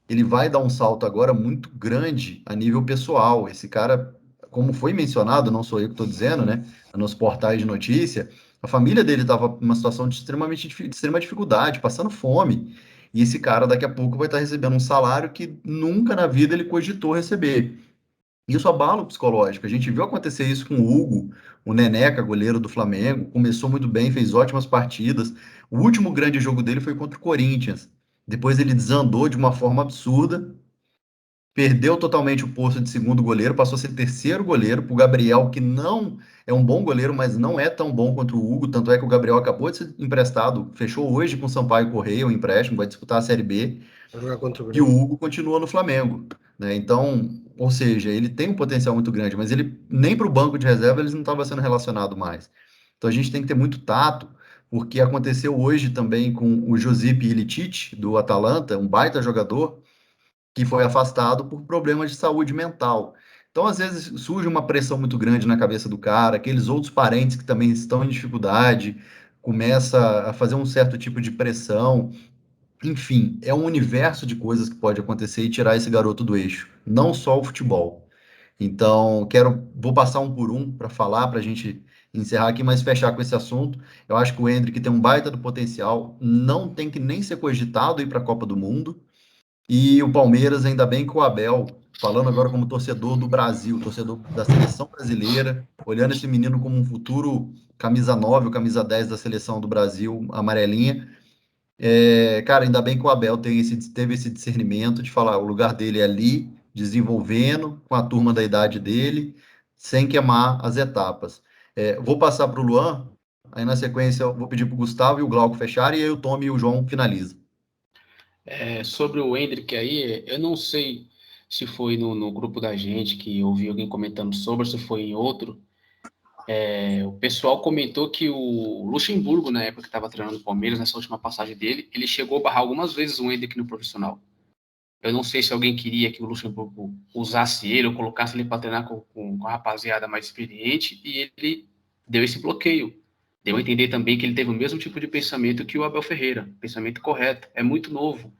ele vai dar um salto agora muito grande a nível pessoal. Esse cara, como foi mencionado, não sou eu que estou dizendo, né? Nos portais de notícia, a família dele estava numa situação de de extrema dificuldade, passando fome. E esse cara daqui a pouco vai estar recebendo um salário que nunca na vida ele cogitou receber. Isso abala o psicológico. A gente viu acontecer isso com o Hugo, o Neneca, goleiro do Flamengo. Começou muito bem, fez ótimas partidas. O último grande jogo dele foi contra o Corinthians. Depois ele desandou de uma forma absurda, perdeu totalmente o posto de segundo goleiro, passou a ser terceiro goleiro para o Gabriel, que não é um bom goleiro, mas não é tão bom quanto o Hugo. Tanto é que o Gabriel acabou de ser emprestado, fechou hoje com o Sampaio Correia, o empréstimo, vai disputar a Série B.
Vai jogar contra o
E o
Grêmio.
Hugo continua no Flamengo, né? Então, ou seja, ele tem um potencial muito grande, mas ele nem para o banco de reserva ele não estava sendo relacionado mais. Então a gente tem que ter muito tato, porque aconteceu hoje também com o Josip Ilicic, do Atalanta, um baita jogador, que foi afastado por problemas de saúde mental. Então, às vezes, surge uma pressão muito grande na cabeça do cara, aqueles outros parentes que também estão em dificuldade, começa a fazer um certo tipo de pressão. Enfim, é um universo de coisas que pode acontecer e tirar esse garoto do eixo, não só o futebol. Então, vou passar um por um para falar, para a gente encerrar aqui, mas fechar com esse assunto. Eu acho que o Endrick tem um baita do potencial, não tem que nem ser cogitado ir para a Copa do Mundo. E o Palmeiras, ainda bem que o Abel, falando agora como torcedor do Brasil, torcedor da seleção brasileira, olhando esse menino como um futuro camisa 9 ou camisa 10 da seleção do Brasil, amarelinha. Cara, ainda bem que o Abel teve esse discernimento de falar, o lugar dele é ali, desenvolvendo, com a turma da idade dele, sem queimar as etapas. Vou passar para o Luan, aí na sequência eu vou pedir para o Gustavo e o Glauco fecharem, e aí o Tom e o João finalizam.
Sobre o Endrick aí, eu não sei se foi no grupo da gente que eu ouvi alguém comentando sobre, se foi em outro. O pessoal comentou que o Luxemburgo, na época que estava treinando o Palmeiras, nessa última passagem dele, ele chegou a barrar algumas vezes o Endrick no profissional. Eu não sei se alguém queria que o Luxemburgo usasse ele ou colocasse ele para treinar com a rapaziada mais experiente, e ele deu esse bloqueio. Deu a entender também que ele teve o mesmo tipo de pensamento que o Abel Ferreira, pensamento correto. É muito novo.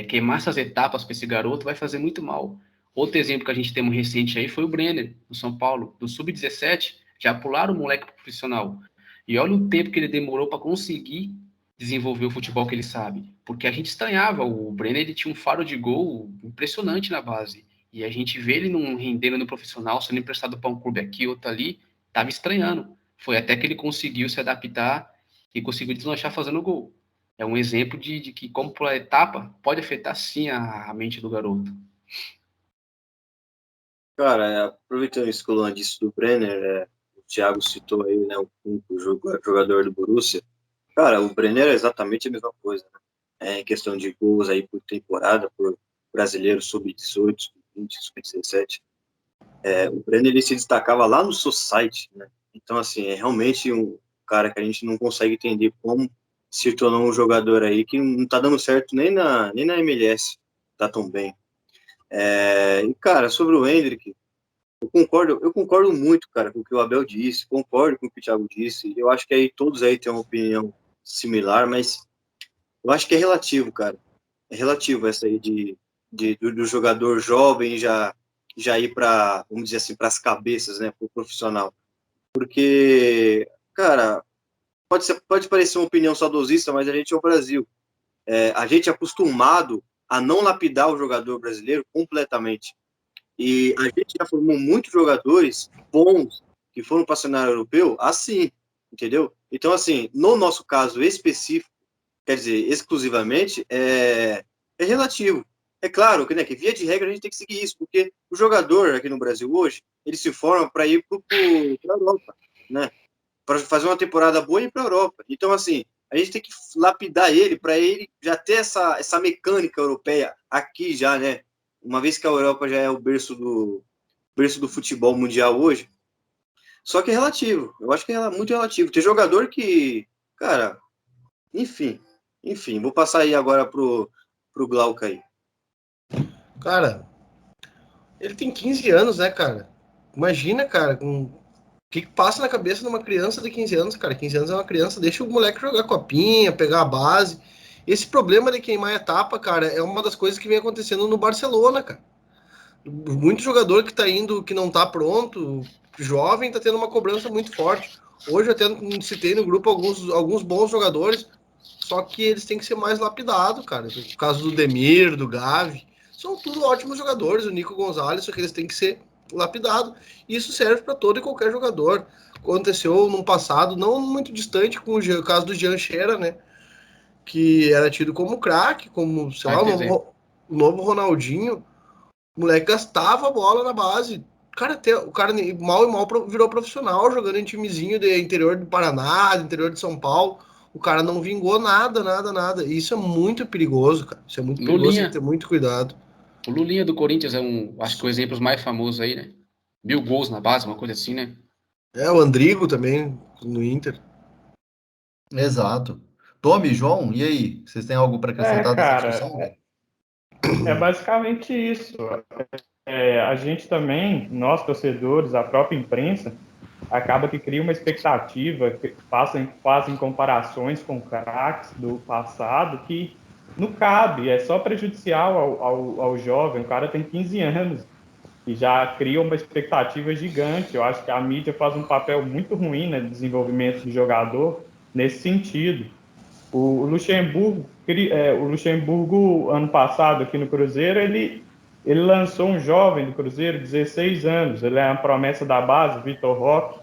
Queimar essas etapas para esse garoto vai fazer muito mal. Outro exemplo que a gente tem um recente aí foi o Brenner, do São Paulo, do Sub-17, já pularam o moleque pro profissional. E olha o tempo que ele demorou para conseguir desenvolver o futebol que ele sabe. Porque a gente estranhava, o Brenner ele tinha um faro de gol impressionante na base. E a gente vê ele não rendendo no profissional, sendo emprestado para um clube aqui, outro ali, tava estranhando. Foi até que ele conseguiu se adaptar e conseguiu deslanchar fazendo gol. é um exemplo de que, como por etapa, pode afetar sim a mente do garoto.
Cara, aproveitando isso que o Luan disse do Brenner, o Thiago citou aí, né, o jogador do Borussia. Cara, o Brenner é exatamente a mesma coisa, né? Em questão de gols aí por temporada, por brasileiro sub-18, sub-20, sub-17. O Brenner, ele se destacava lá no Society, né? Então, assim, é realmente um cara que a gente não consegue entender como se tornou um jogador aí que não tá dando certo nem na MLS, tá tão bem. E, cara, sobre o Endrick, eu concordo muito, cara, com o que o Abel disse, concordo com o que o Thiago disse. Eu acho que aí todos aí têm uma opinião similar, mas eu acho que é relativo, cara. É relativo essa aí do jogador jovem já ir para, vamos dizer assim, para as cabeças, né, para o profissional. Porque, cara, pode parecer uma opinião saudosista, mas a gente é o Brasil. A gente é acostumado a não lapidar o jogador brasileiro completamente. E a gente já formou muitos jogadores bons que foram para o cenário europeu assim, entendeu? Então, assim, no nosso caso específico, quer dizer, exclusivamente, é relativo. É claro que, né, que, via de regra, a gente tem que seguir isso, porque o jogador aqui no Brasil hoje, ele se forma para ir para a Europa, né? Para fazer uma temporada boa e ir para a Europa. Então, assim, a gente tem que lapidar ele para ele já ter essa mecânica europeia aqui já, né? Uma vez que a Europa já é o berço do futebol mundial hoje. Só que é relativo. Eu acho que é muito relativo. Tem jogador que, cara, enfim, vou passar aí agora pro Glauca aí.
Cara, ele tem 15 anos, né, cara? Imagina, cara, o que passa na cabeça de uma criança de 15 anos, cara? 15 anos é uma criança, deixa o moleque jogar copinha, pegar a base. Esse problema de queimar etapa, cara, é uma das coisas que vem acontecendo no Barcelona, cara. Muito jogador que tá indo, que não tá pronto, jovem, tá tendo uma cobrança muito forte. Hoje eu até citei no grupo alguns bons jogadores, só que eles têm que ser mais lapidados, cara. No caso do Demir, do Gavi, são tudo ótimos jogadores, o Nico Gonzalez, só que eles têm que ser lapidados. Isso serve para todo e qualquer jogador. Aconteceu num passado não muito distante com o caso do Jean Shearer, né? Que era tido como craque, como, sei lá, o novo Ronaldinho. O moleque gastava a bola na base. Cara, o cara mal e mal virou profissional, jogando em timezinho do interior do Paraná, do interior de São Paulo. O cara não vingou nada, nada, nada. E isso é muito perigoso, cara. Isso é muito perigoso, tem que ter muito cuidado.
O Lulinha do Corinthians acho que o exemplo mais famoso aí, né? 1000 gols na base, uma coisa assim, né?
O Andrigo também, no Inter.
Exato. Tome, João, e aí? Vocês têm algo para acrescentar dessa discussão?
É basicamente isso. A gente também, nós torcedores, a própria imprensa, acaba que cria uma expectativa, fazem comparações com craques do passado que não cabe, é só prejudicial ao jovem. O cara tem 15 anos e já cria uma expectativa gigante. Eu acho que a mídia faz um papel muito ruim no desenvolvimento do jogador nesse sentido. O Luxemburgo, ano passado, aqui no Cruzeiro, ele lançou um jovem do Cruzeiro, 16 anos, ele é uma promessa da base, Vitor Roque.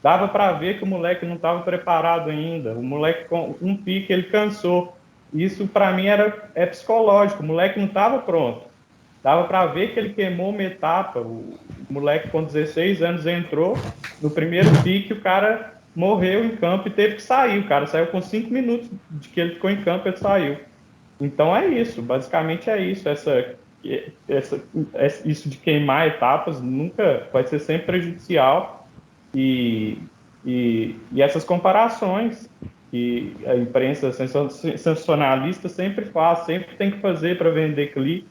Dava para ver que o moleque não estava preparado ainda. O moleque, com um pique, ele cansou. Isso, para mim, é psicológico. O moleque não estava pronto. Dava para ver que ele queimou uma etapa. O moleque, com 16 anos, entrou. No primeiro pique, o cara morreu em campo e teve que sair. O cara saiu com 5 minutos de que ele ficou em campo, ele saiu. Então é isso, basicamente é isso. Isso de queimar etapas nunca vai ser sempre prejudicial. E essas comparações que a imprensa sensacionalista sempre faz, sempre tem que fazer para vender clique.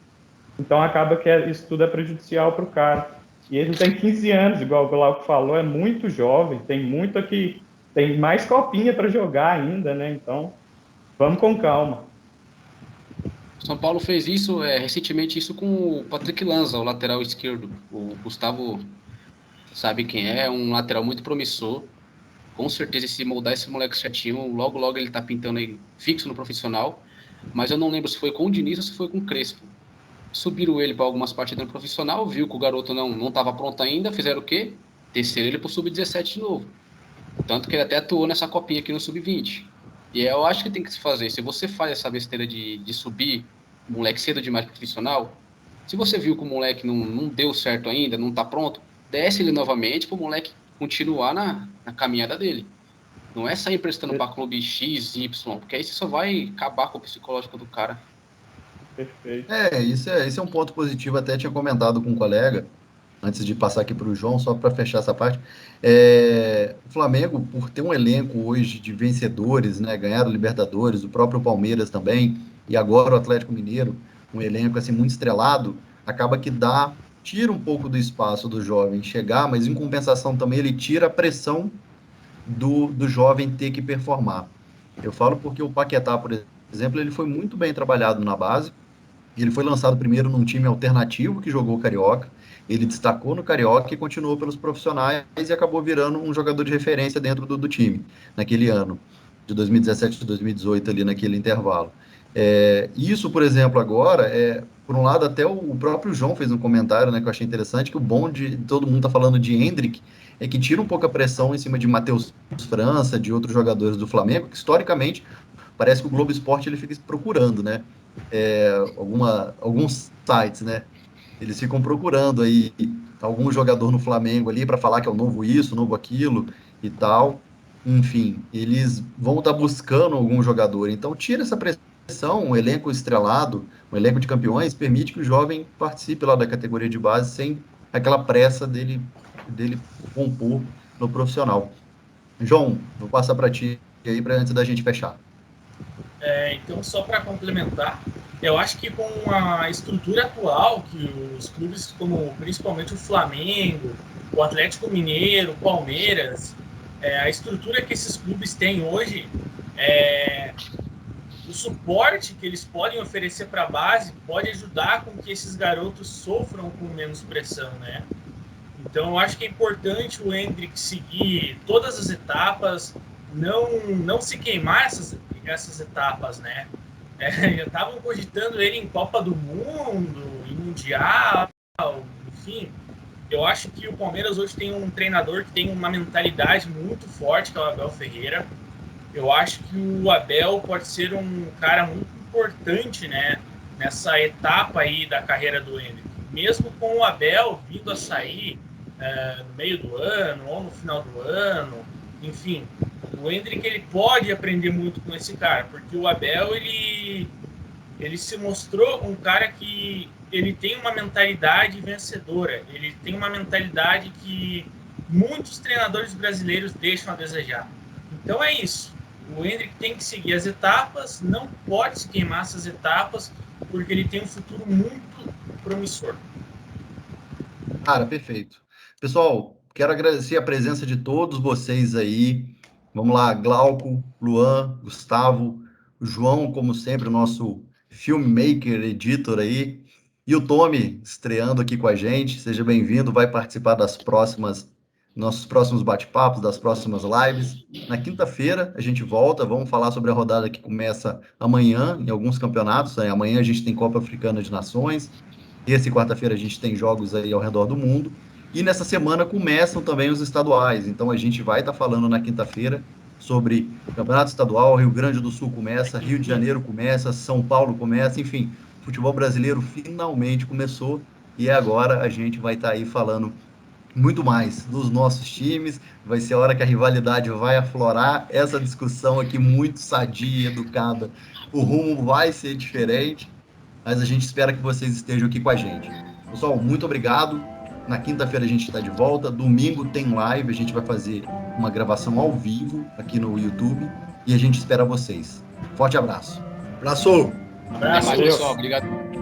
Então acaba que isso tudo é prejudicial para o cara. E ele tem 15 anos, igual o Glauco falou, é muito jovem, tem muito aqui, tem mais copinha para jogar ainda, né? Então, vamos com calma.
São Paulo fez isso recentemente isso com o Patrick Lanza, o lateral esquerdo. O Gustavo sabe quem é um lateral muito promissor. Com certeza, se moldar esse moleque certinho, logo logo ele tá pintando aí fixo no profissional. Mas eu não lembro se foi com o Diniz ou se foi com o Crespo. Subiram ele para algumas partidas no profissional, viu que o garoto não estava pronto ainda, fizeram o quê? Desceram ele para o Sub-17 de novo. Tanto que ele até atuou nessa copinha aqui no Sub-20. E eu acho que tem que se fazer. Se você faz essa besteira de subir o moleque cedo demais pro profissional, se você viu que o moleque não deu certo ainda, não tá pronto, desce ele novamente pro moleque continuar na caminhada dele. Não é sair emprestando para clube X, Y, porque aí você só vai acabar com o psicológico do cara.
Perfeito.
Isso é um ponto positivo. Até tinha comentado com um colega, antes de passar aqui para o João, só para fechar essa parte. O Flamengo, por ter um elenco hoje de vencedores, né, ganharam Libertadores, o próprio Palmeiras também, e agora o Atlético Mineiro, um elenco assim muito estrelado, acaba que tira um pouco do espaço do jovem chegar, mas em compensação também ele tira a pressão do jovem ter que performar. Eu falo porque o Paquetá, por exemplo, ele foi muito bem trabalhado na base. Ele foi lançado primeiro num time alternativo que jogou o Carioca. Ele destacou no Carioca e continuou pelos profissionais e acabou virando um jogador de referência dentro do time, naquele ano, de 2017 a 2018, ali naquele intervalo. Isso, por exemplo, agora, por um lado, até o próprio João fez um comentário, né, que eu achei interessante, que o bom de todo mundo tá falando de Endrick é que tira um pouco a pressão em cima de Matheus França, de outros jogadores do Flamengo, que historicamente parece que o Globo Esporte ele fica procurando, né? Alguns sites, né? Eles ficam procurando aí algum jogador no Flamengo ali para falar que é o novo isso, novo aquilo e tal. Enfim, eles vão estar buscando algum jogador. Então, tira essa pressão, um elenco estrelado, um elenco de campeões, permite que o jovem participe lá da categoria de base sem aquela pressa dele compor no profissional. João, vou passar para ti aí para antes da gente fechar.
Então, só para complementar, eu acho que com a estrutura atual, que os clubes como principalmente o Flamengo, o Atlético Mineiro, o Palmeiras, a estrutura que esses clubes têm hoje, o suporte que eles podem oferecer para a base pode ajudar com que esses garotos sofram com menos pressão, né? Então, eu acho que é importante o Endrick seguir todas as etapas, não se queimar essas etapas, né? Já estavam cogitando ele em Copa do Mundo, em Mundial, enfim. Eu acho que o Palmeiras hoje tem um treinador que tem uma mentalidade muito forte, que é o Abel Ferreira. Eu acho que o Abel pode ser um cara muito importante, né, nessa etapa aí da carreira do Endrick. Mesmo com o Abel vindo a sair no meio do ano ou no final do ano, enfim, o Endrick ele pode aprender muito com esse cara, porque o Abel ele se mostrou um cara que ele tem uma mentalidade vencedora, ele tem uma mentalidade que muitos treinadores brasileiros deixam a desejar. Então é isso, o Endrick tem que seguir as etapas, não pode se queimar essas etapas, porque ele tem um futuro muito promissor.
Cara, perfeito. Pessoal, quero agradecer a presença de todos vocês aí. Vamos lá, Glauco, Luan, Gustavo, o João, como sempre, o nosso filmmaker, editor aí, e o Tommy estreando aqui com a gente. Seja bem-vindo, vai participar nossos próximos bate-papos, das próximas lives. Na quinta-feira a gente volta, vamos falar sobre a rodada que começa amanhã em alguns campeonatos. Amanhã a gente tem Copa Africana de Nações. Terça e quarta-feira a gente tem jogos aí ao redor do mundo. E nessa semana começam também os estaduais. Então a gente vai estar falando na quinta-feira sobre Campeonato Estadual, Rio Grande do Sul começa, Rio de Janeiro começa, São Paulo começa, enfim, o futebol brasileiro finalmente começou e agora a gente vai estar aí falando muito mais dos nossos times. Vai ser a hora que a rivalidade vai aflorar, essa discussão aqui muito sadia, educada. O rumo vai ser diferente, mas a gente espera que vocês estejam aqui com a gente. Pessoal, muito obrigado. Na quinta-feira a gente está de volta. Domingo tem live. A gente vai fazer uma gravação ao vivo aqui no YouTube. E a gente espera vocês. Forte abraço.
Abraço!
Até mais, pessoal. Obrigado.